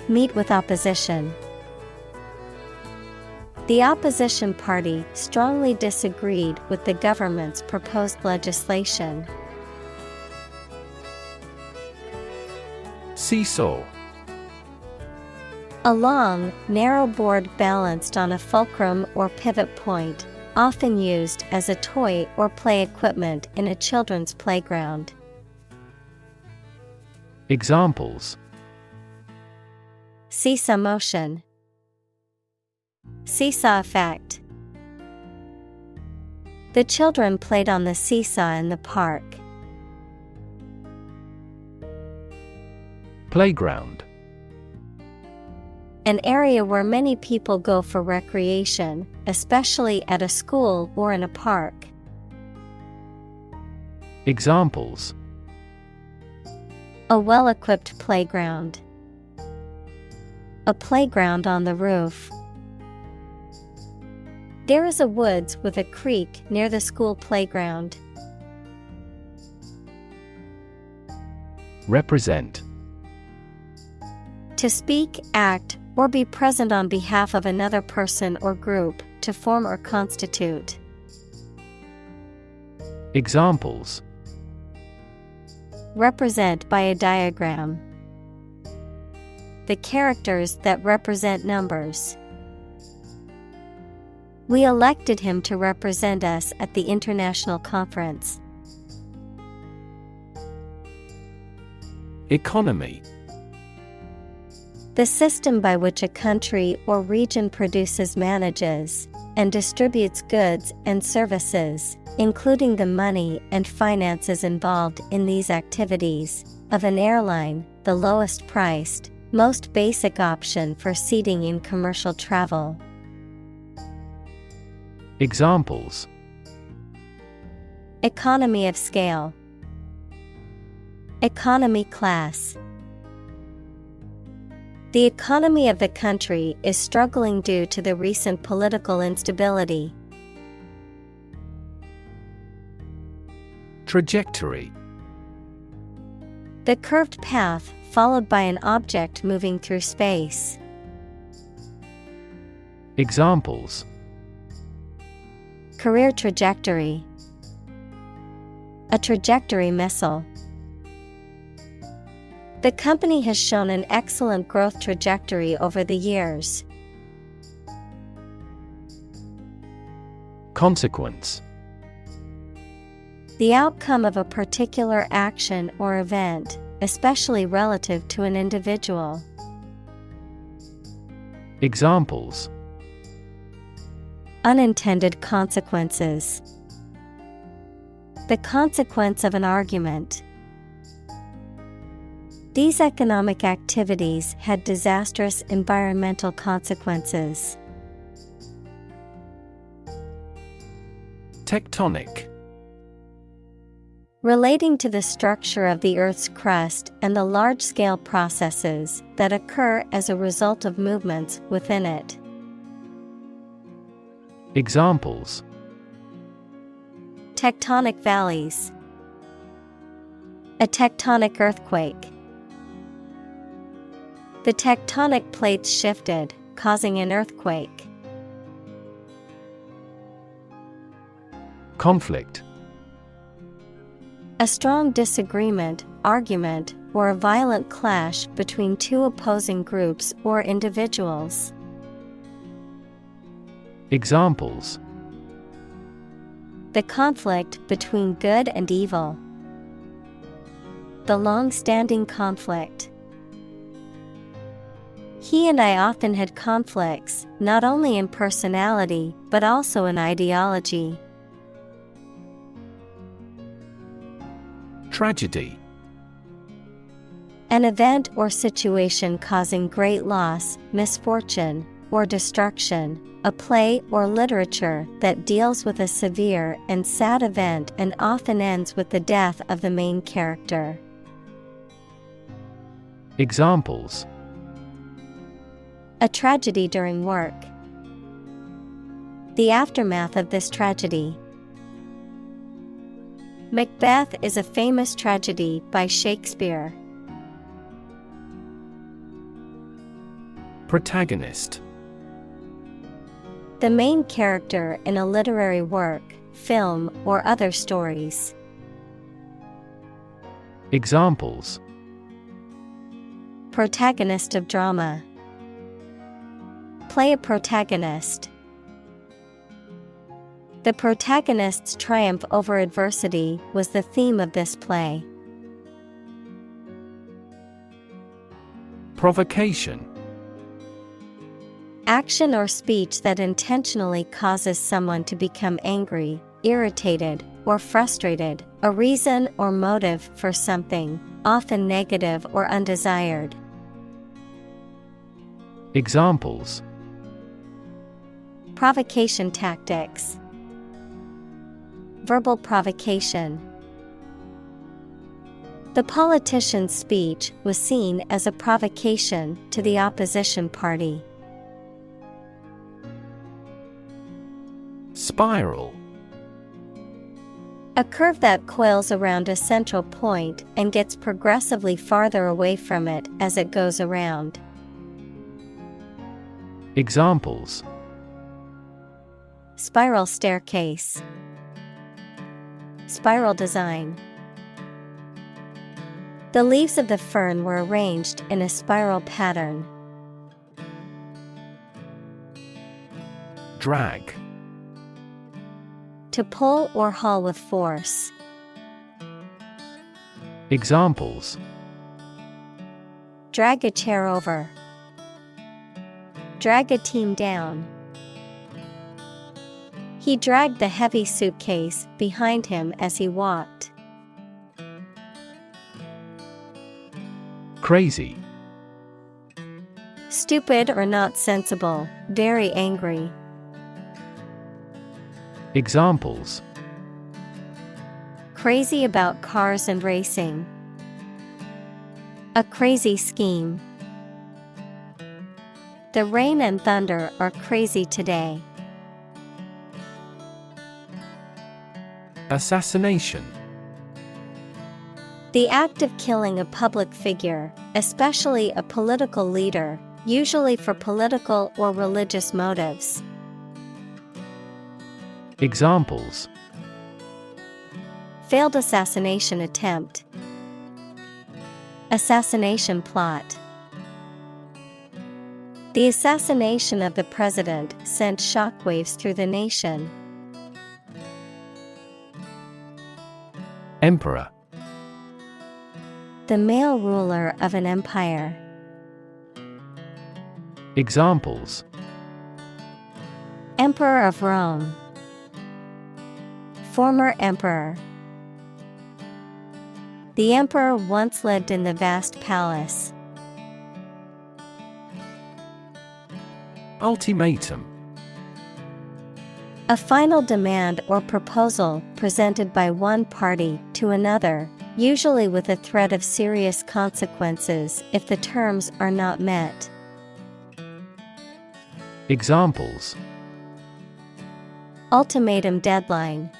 meet with opposition. The opposition party strongly disagreed with the government's proposed legislation. Seesaw. A long, narrow board balanced on a fulcrum or pivot point, often used as a toy or play equipment in a children's playground. Examples: seesaw motion, seesaw effect. The children played on the seesaw in the park. Playground. An area where many people go for recreation, especially at a school or in a park. Examples: a well-equipped playground, a playground on the roof. There is a woods with a creek near the school playground. Represent. To speak, act, or be present on behalf of another person or group, to form or constitute. Examples: represent by a diagram. The characters that represent numbers. We elected him to represent us at the international conference. Economy. The system by which a country or region produces, manages, and distributes goods and services, including the money and finances involved in these activities, of an airline, the lowest priced, most basic option for seating in commercial travel. Examples: economy of scale, economy class. The economy of the country is struggling due to the recent political instability. Trajectory. The curved path followed by an object moving through space. Examples: Career trajectory. A trajectory missile. The company has shown an excellent growth trajectory over the years. Consequence. The outcome of a particular action or event, especially relative to an individual. Examples: Unintended consequences. The consequence of an argument. These economic activities had disastrous environmental consequences. Tectonic. Relating to the structure of the Earth's crust and the large-scale processes that occur as a result of movements within it. Examples: Tectonic valleys. A tectonic earthquake. The tectonic plates shifted, causing an earthquake. Conflict. A strong disagreement, argument, or a violent clash between two opposing groups or individuals. Examples: The conflict between good and evil. The long-standing conflict. He and I often had conflicts, not only in personality, but also in ideology. Tragedy. An event or situation causing great loss, misfortune, or destruction. A play or literature that deals with a severe and sad event and often ends with the death of the main character. Examples: A tragedy during work. The aftermath of this tragedy. Macbeth is a famous tragedy by Shakespeare. Protagonist. The main character in a literary work, film, or other stories. Examples: Protagonist of drama. Play a protagonist. The protagonist's triumph over adversity was the theme of this play. Provocation. Action or speech that intentionally causes someone to become angry, irritated, or frustrated, a reason or motive for something, often negative or undesired. Examples: Provocation tactics. Verbal provocation. The politician's speech was seen as a provocation to the opposition party. Spiral. A curve that coils around a central point and gets progressively farther away from it as it goes around. Examples: Spiral staircase. Spiral design. The leaves of the fern were arranged in a spiral pattern. Drag. To pull or haul with force. Examples: Drag a chair over. Drag a team down. He dragged the heavy suitcase behind him as he walked. Crazy. Stupid or not sensible, very angry. Examples: Crazy about cars and racing. A crazy scheme. The rain and thunder are crazy today. Assassination. The act of killing a public figure, especially a political leader, usually for political or religious motives. Examples: Failed assassination attempt. Assassination plot. The assassination of the president sent shockwaves through the nation. Emperor. The male ruler of an empire. Examples: Emperor of Rome. Former emperor. The emperor once lived in the vast palace. Ultimatum. A final demand or proposal presented by one party to another, usually with a threat of serious consequences if the terms are not met. Examples: Ultimatum deadline.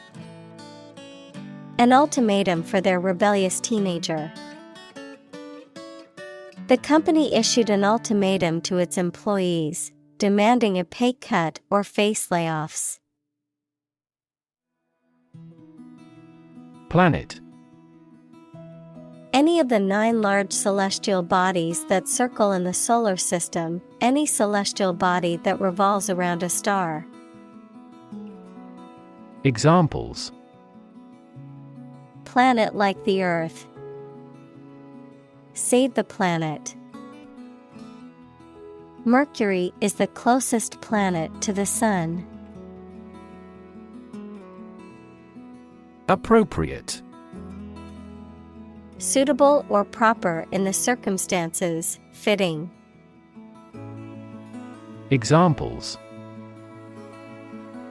An ultimatum for their rebellious teenager. The company issued an ultimatum to its employees, demanding a pay cut or face layoffs. Planet. Any of the 9 large celestial bodies that circle in the solar system, any celestial body that revolves around a star. Examples: Planet like the Earth. Save the planet. Mercury is the closest planet to the Sun. Appropriate. Suitable or proper in the circumstances, fitting. Examples: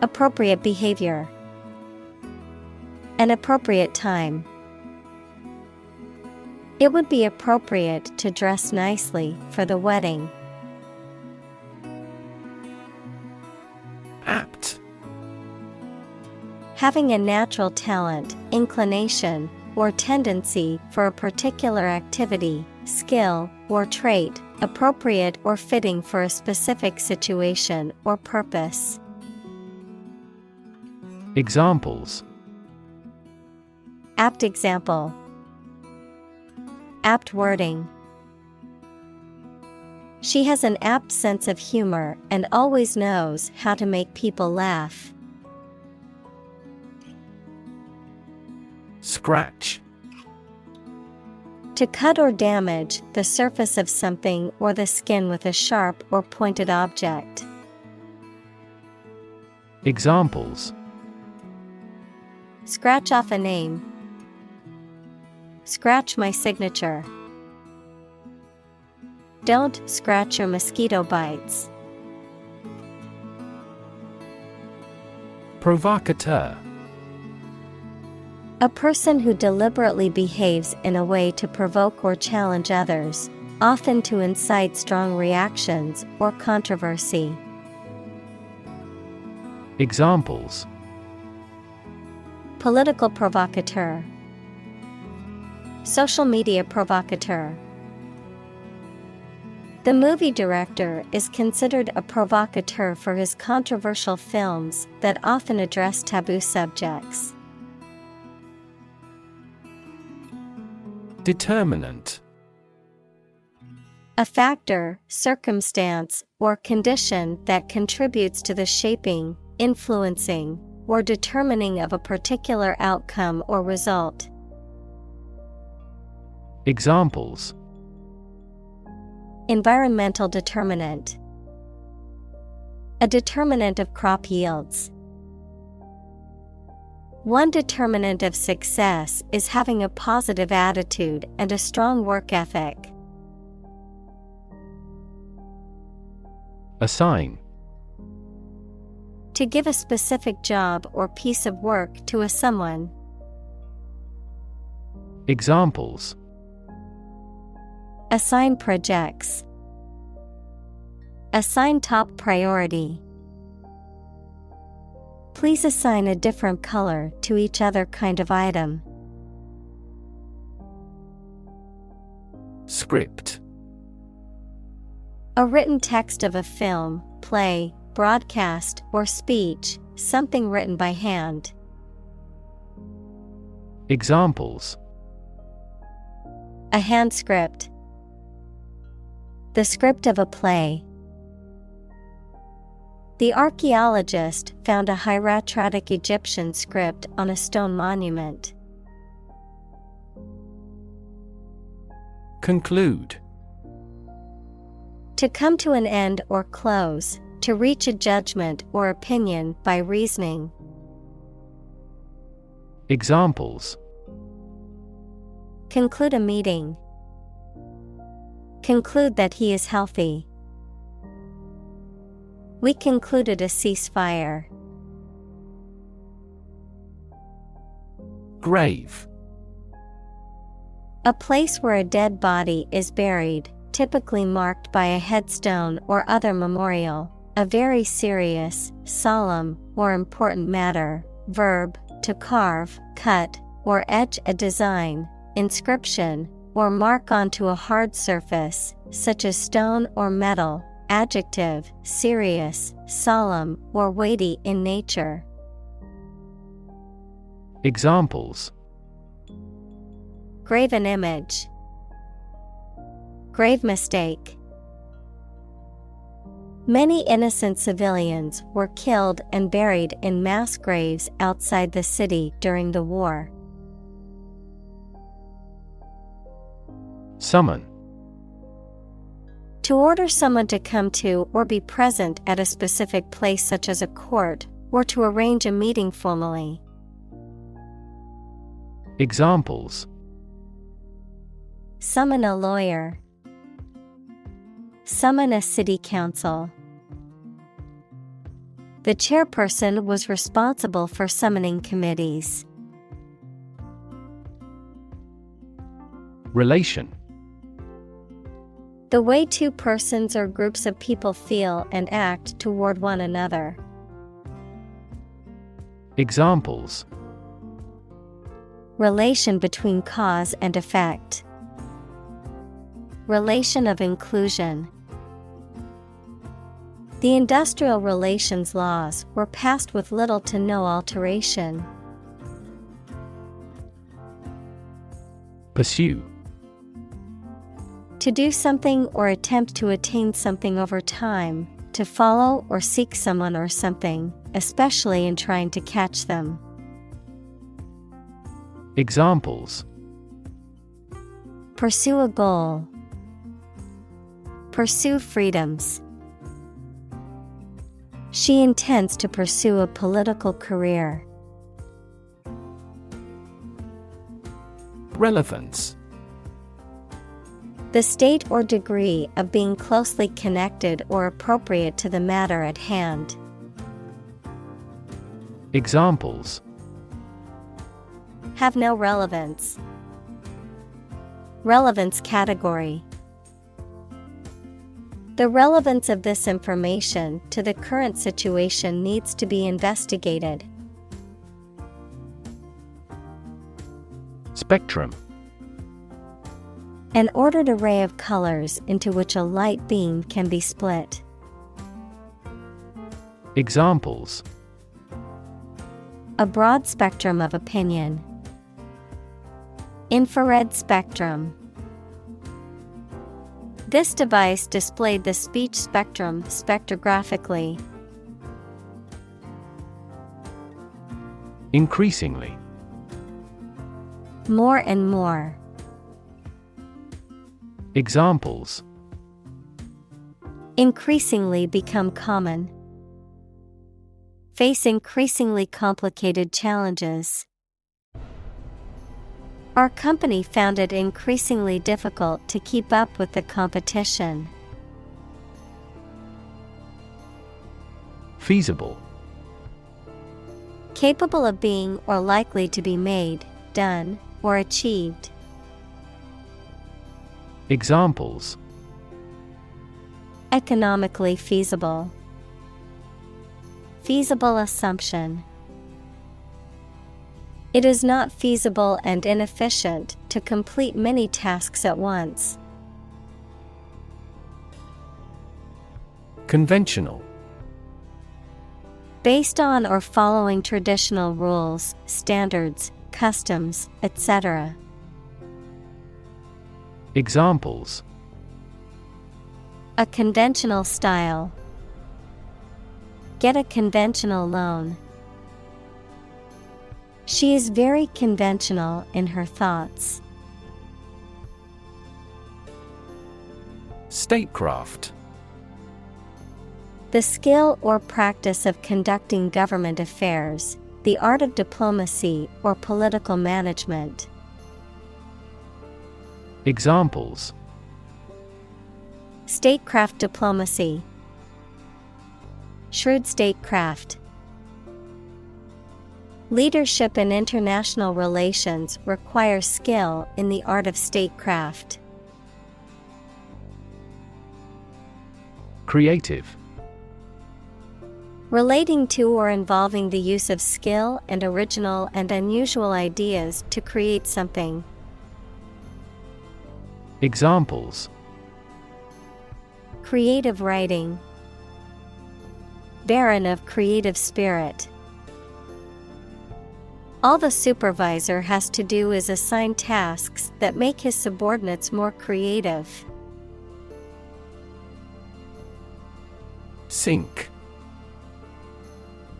Appropriate behavior. An appropriate time. It would be appropriate to dress nicely for the wedding. Apt. Having a natural talent, inclination, or tendency for a particular activity, skill, or trait, appropriate or fitting for a specific situation or purpose. Examples: Apt example. Apt wording. She has an apt sense of humor and always knows how to make people laugh. Scratch. To cut or damage the surface of something or the skin with a sharp or pointed object. Examples: Scratch off a name. Scratch my signature. Don't scratch your mosquito bites. Provocateur. A person who deliberately behaves in a way to provoke or challenge others, often to incite strong reactions or controversy. Examples: Political provocateur. Social media provocateur. The movie director is considered a provocateur for his controversial films that often address taboo subjects. Determinant. A factor, circumstance, or condition that contributes to the shaping, influencing, or determining of a particular outcome or result. Examples: Environmental determinant. A determinant of crop yields. One determinant of success is having a positive attitude and a strong work ethic. Assign. To give a specific job or piece of work to a someone. Examples: Assign projects. Assign top priority. Please assign a different color to each other kind of item. Script. A written text of a film, play, broadcast, or speech, something written by hand. Examples. A hand script. The script of a play. The archaeologist found a hieratic Egyptian script on a stone monument. Conclude. To come to an end or close, to reach a judgment or opinion by reasoning. Examples. Conclude a meeting. Conclude that he is healthy. We concluded a ceasefire. Grave. A place where a dead body is buried, typically marked by a headstone or other memorial, a very serious, solemn, or important matter. Verb, to carve, cut, or etch a design, inscription, or mark onto a hard surface, such as stone or metal. Adjective, serious, solemn, or weighty in nature. Examples. Graven image. Grave mistake. Many innocent civilians were killed and buried in mass graves outside the city during the war. Summon. To order someone to come to or be present at a specific place such as a court, or to arrange a meeting formally. Examples. Summon a lawyer. Summon a city council. The chairperson was responsible for summoning committees. Relation. The way two persons or groups of people feel and act toward one another. Examples. Relation between cause and effect. Relation of inclusion. The industrial relations laws were passed with little to no alteration. Pursue. To do something or attempt to attain something over time, to follow or seek someone or something, especially in trying to catch them. Examples. Pursue a goal. Pursue freedoms. She intends to pursue a political career. Relevance. The state or degree of being closely connected or appropriate to the matter at hand. Examples. Have no relevance. Relevance category. The relevance of this information to the current situation needs to be investigated. Spectrum. An ordered array of colors into which a light beam can be split. Examples. A broad spectrum of opinion. Infrared spectrum. This device displayed the speech spectrum spectrographically. Increasingly. More and more. Examples. Increasingly become common. Face increasingly complicated challenges. Our company found it increasingly difficult to keep up with the competition. Feasible. Capable of being or likely to be made, done, or achieved. Economically feasible. Feasible assumption. It is not feasible and inefficient to complete many tasks at once. Conventional. Based on or following traditional rules, standards, customs, etc. Examples: a conventional style. Get a conventional loan. She is very conventional in her thoughts. Statecraft. The skill or practice of conducting government affairs, the art of diplomacy or political management. Examples: statecraft diplomacy. Shrewd statecraft. Leadership in international relations requires skill in the art of statecraft. Creative. Relating to or involving the use of skill and original and unusual ideas to create something. Examples: creative writing. Barren of creative spirit. All the supervisor has to do is assign tasks that make his subordinates more creative. Sink.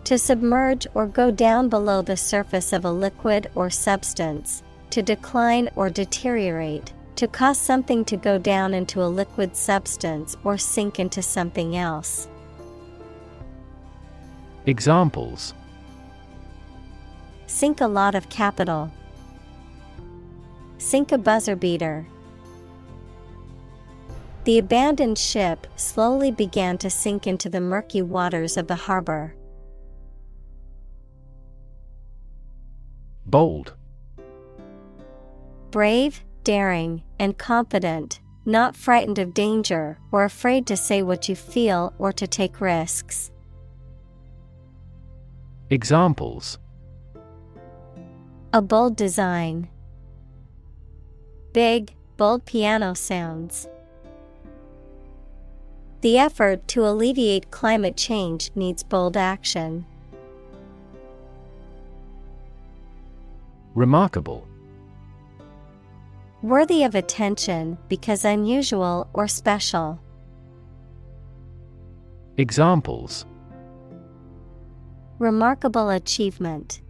To submerge or go down below the surface of a liquid or substance, to decline or deteriorate, to cause something to go down into a liquid substance or sink into something else. Examples: sink a lot of capital. Sink a buzzer beater. The abandoned ship slowly began to sink into the murky waters of the harbor. Bold. Brave, daring, and confident, not frightened of danger or afraid to say what you feel or to take risks. Examples: a bold design. Big, bold piano sounds. The effort to alleviate climate change needs bold action. Remarkable. Worthy of attention because unusual or special. Examples: remarkable achievement.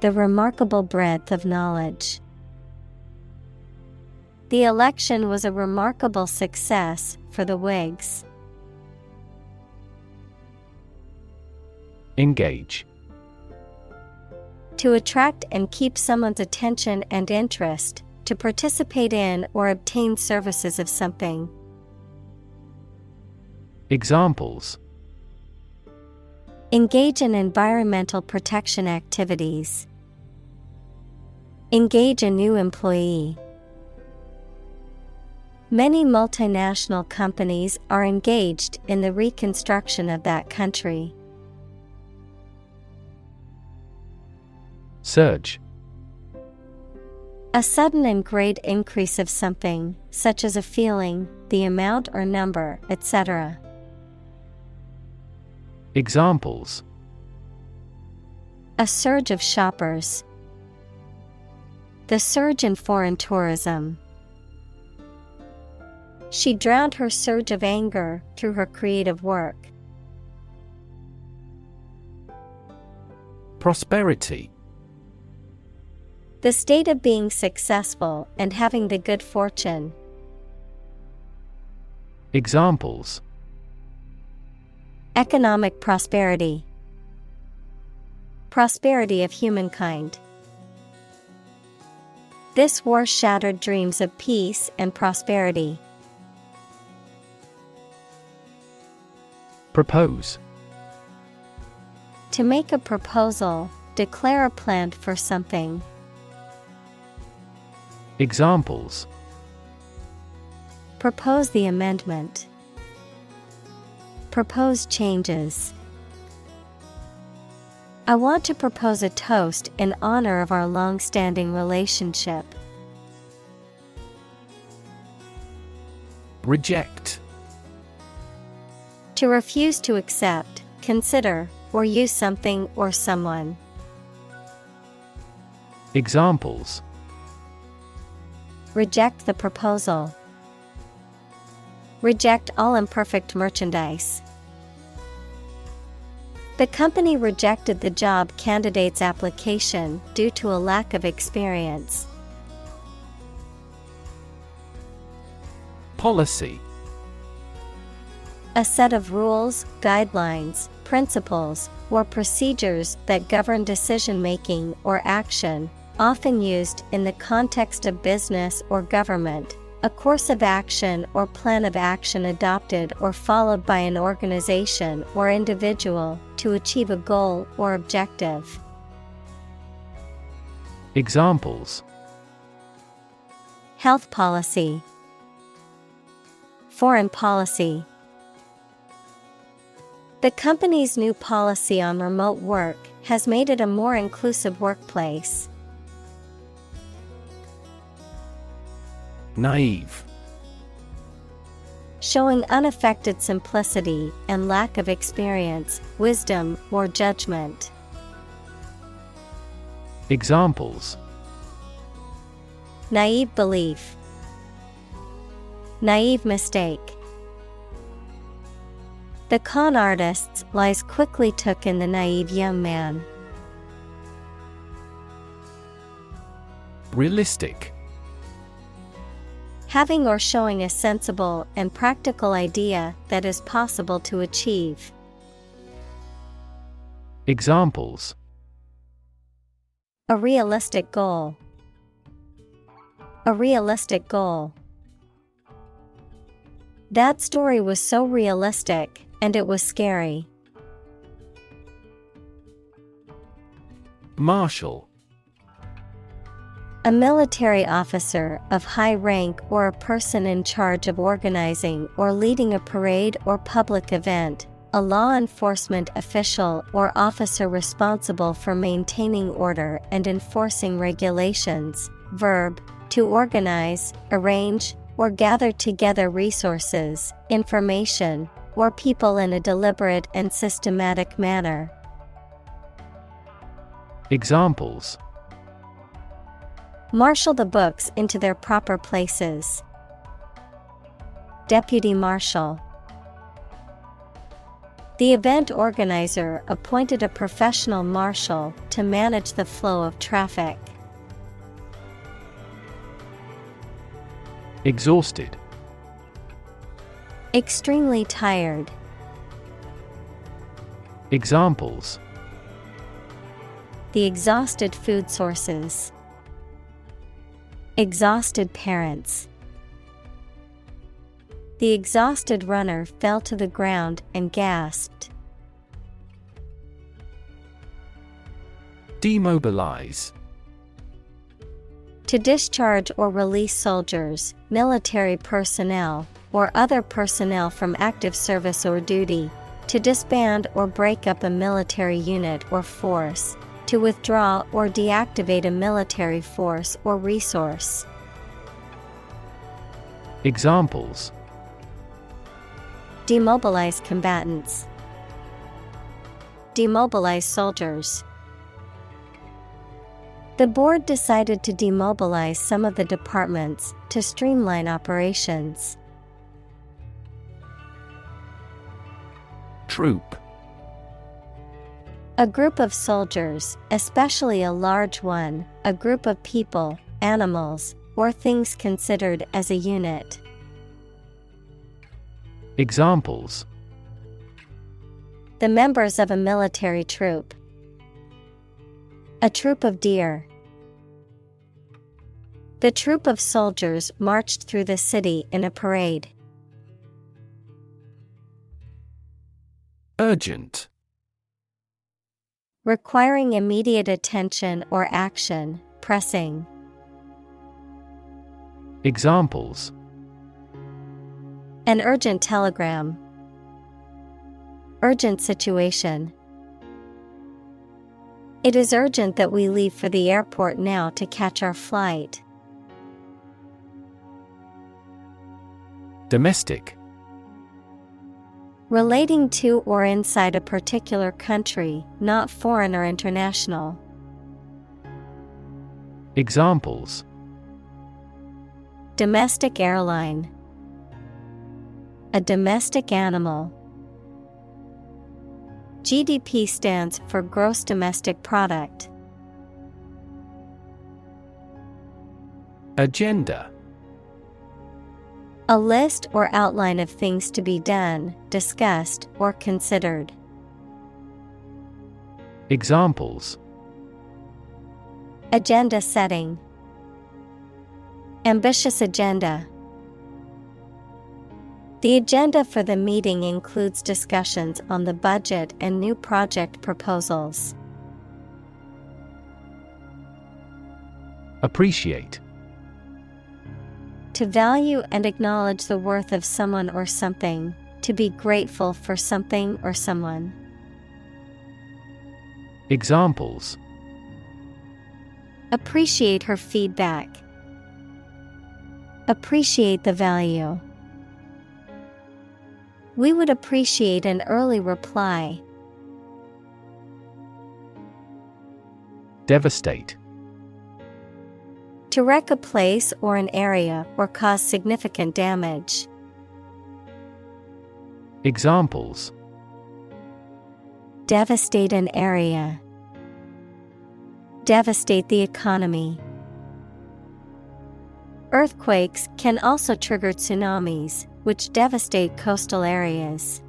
The remarkable breadth of knowledge. The election was a remarkable success for the Whigs. Engage. To attract and keep someone's attention and interest, to participate in or obtain services of something. Examples: engage in environmental protection activities. Engage a new employee. Many multinational companies are engaged in the reconstruction of that country. Surge. A sudden and great increase of something, such as a feeling, the amount or number, etc. Examples: a surge of shoppers. The surge in foreign tourism. She drowned her surge of anger through her creative work. Prosperity. The state of being successful and having the good fortune. Examples: economic prosperity. Prosperity of humankind. This war shattered dreams of peace and prosperity. Propose. To make a proposal, declare a plan for something. Examples: Propose the amendment. Propose changes. I want to propose a toast in honor of our long-standing relationship. Reject. To refuse to accept, consider, or use something or someone. Examples: Reject the proposal. Reject all imperfect merchandise. The company rejected the job candidate's application due to a lack of experience. Policy. A set of rules, guidelines, principles, or procedures that govern decision-making or action, often used in the context of business or government. A course of action or plan of action adopted or followed by an organization or individual to achieve a goal or objective. Examples: Health policy. Foreign policy. The company's new policy on remote work has made it a more inclusive workplace. Naive. Showing unaffected simplicity and lack of experience, wisdom, or judgment. Examples: Naive belief. Naive mistake. The con artist's lies quickly took in the naive young man. Realistic. Having or showing a sensible and practical idea that is possible to achieve. Examples: A realistic goal. A realistic goal. That story was so realistic, and it was scary. Marshal. A military officer of high rank or a person in charge of organizing or leading a parade or public event, a law enforcement official or officer responsible for maintaining order and enforcing regulations. Verb: to organize, arrange, or gather together resources, information, or people in a deliberate and systematic manner. Examples: Marshal the books into their proper places. Deputy marshal. The event organizer appointed a professional marshal to manage the flow of traffic. Exhausted. Extremely tired. Examples: The exhausted food sources. Exhausted parents. The exhausted runner fell to the ground and gasped. Demobilize. To discharge or release soldiers, military personnel, or other personnel from active service or duty. To disband or break up a military unit or force. To withdraw or deactivate a military force or resource. Examples: Demobilize combatants. Demobilize soldiers. The board decided to demobilize some of the departments to streamline operations. Troop. A group of soldiers, especially a large one, a group of people, animals, or things considered as a unit. Examples: The members of a military troop. A troop of deer. The troop of soldiers marched through the city in a parade. Urgent. Requiring immediate attention or action, pressing. Examples: An urgent telegram. Urgent situation. It is urgent that we leave for the airport now to catch our flight. Domestic. Relating to or inside a particular country, not foreign or international. Examples: Domestic airline. A domestic animal. GDP stands for gross domestic product. Agenda. A list or outline of things to be done, discussed, or considered. Examples: Agenda setting. Ambitious agenda. The agenda for the meeting includes discussions on the budget and new project proposals. Appreciate. To value and acknowledge the worth of someone or something, to be grateful for something or someone. Examples: Appreciate her feedback. Appreciate the value. We would appreciate an early reply. Devastate. To wreck a place or an area or cause significant damage. Examples: Devastate an area. Devastate the economy. Earthquakes can also trigger tsunamis, which devastate coastal areas.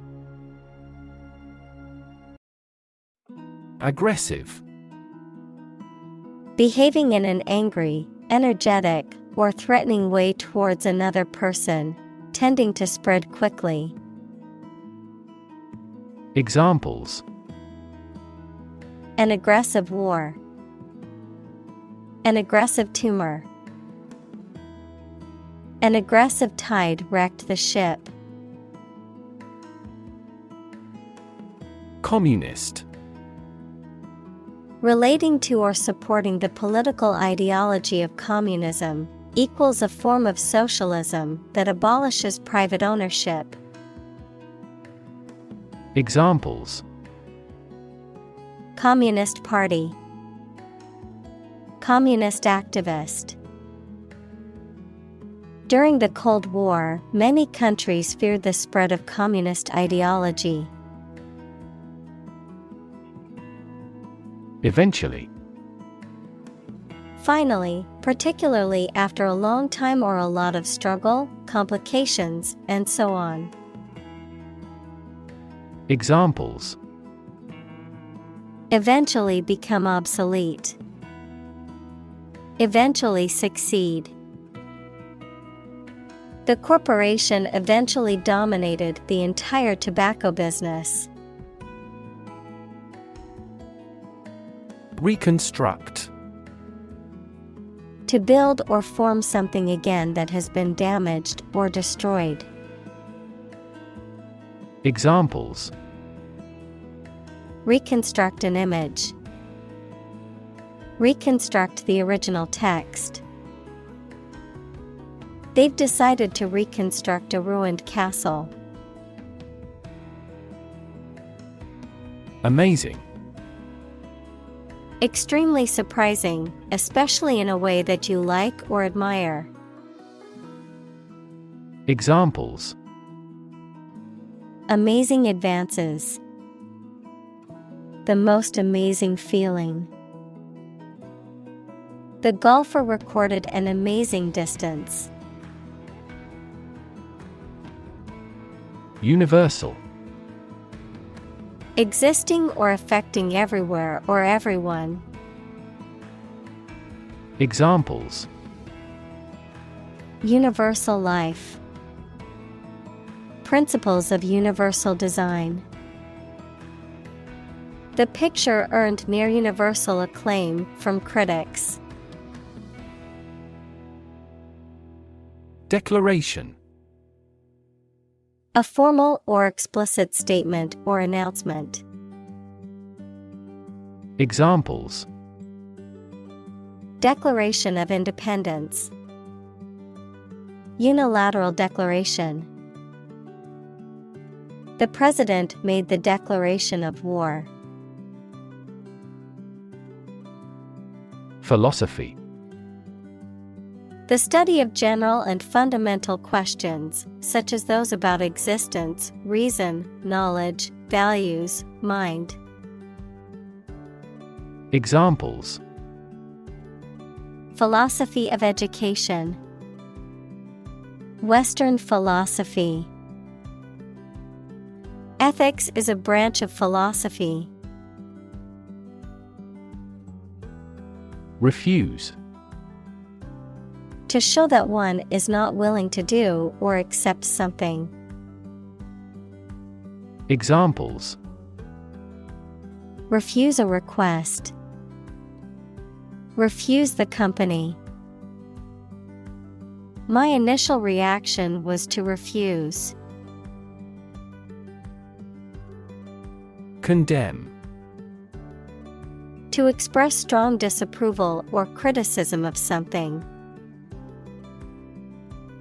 Aggressive. Behaving in an angry, energetic, or threatening way towards another person, tending to spread quickly. Examples: An aggressive war. An aggressive tumor. An aggressive tide wrecked the ship. Communist. Relating to or supporting the political ideology of communism, equals a form of socialism that abolishes private ownership. Examples: Communist Party. Communist activist. During the Cold War, many countries feared the spread of communist ideology. Eventually. Finally, particularly after a long time or a lot of struggle, complications, and so on. Examples: Eventually become obsolete. Eventually succeed. The corporation eventually dominated the entire tobacco business. Reconstruct. To build or form something again that has been damaged or destroyed. Examples: Reconstruct an image. Reconstruct the original text. They've decided to reconstruct a ruined castle. Amazing. Extremely surprising, especially in a way that you like or admire. Examples: Amazing advances. The most amazing feeling. The golfer recorded an amazing distance. Universal. Existing or affecting everywhere or everyone. Examples: Universal life. Principles of universal design. The picture earned near universal acclaim from critics. Declaration. A formal or explicit statement or announcement. Examples: Declaration of Independence. Unilateral declaration. The president made the declaration of war. Philosophy. The study of general and fundamental questions, such as those about existence, reason, knowledge, values, mind. Examples: Philosophy of education. Western philosophy. Ethics is a branch of philosophy. Refuse. To show that one is not willing to do or accept something. Examples: Refuse a request. Refuse the company. My initial reaction was to refuse. Condemn. To express strong disapproval or criticism of something.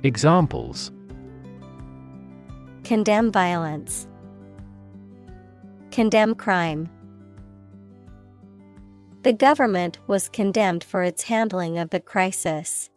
Examples: Condemn violence. Condemn crime. The government was condemned for its handling of the crisis.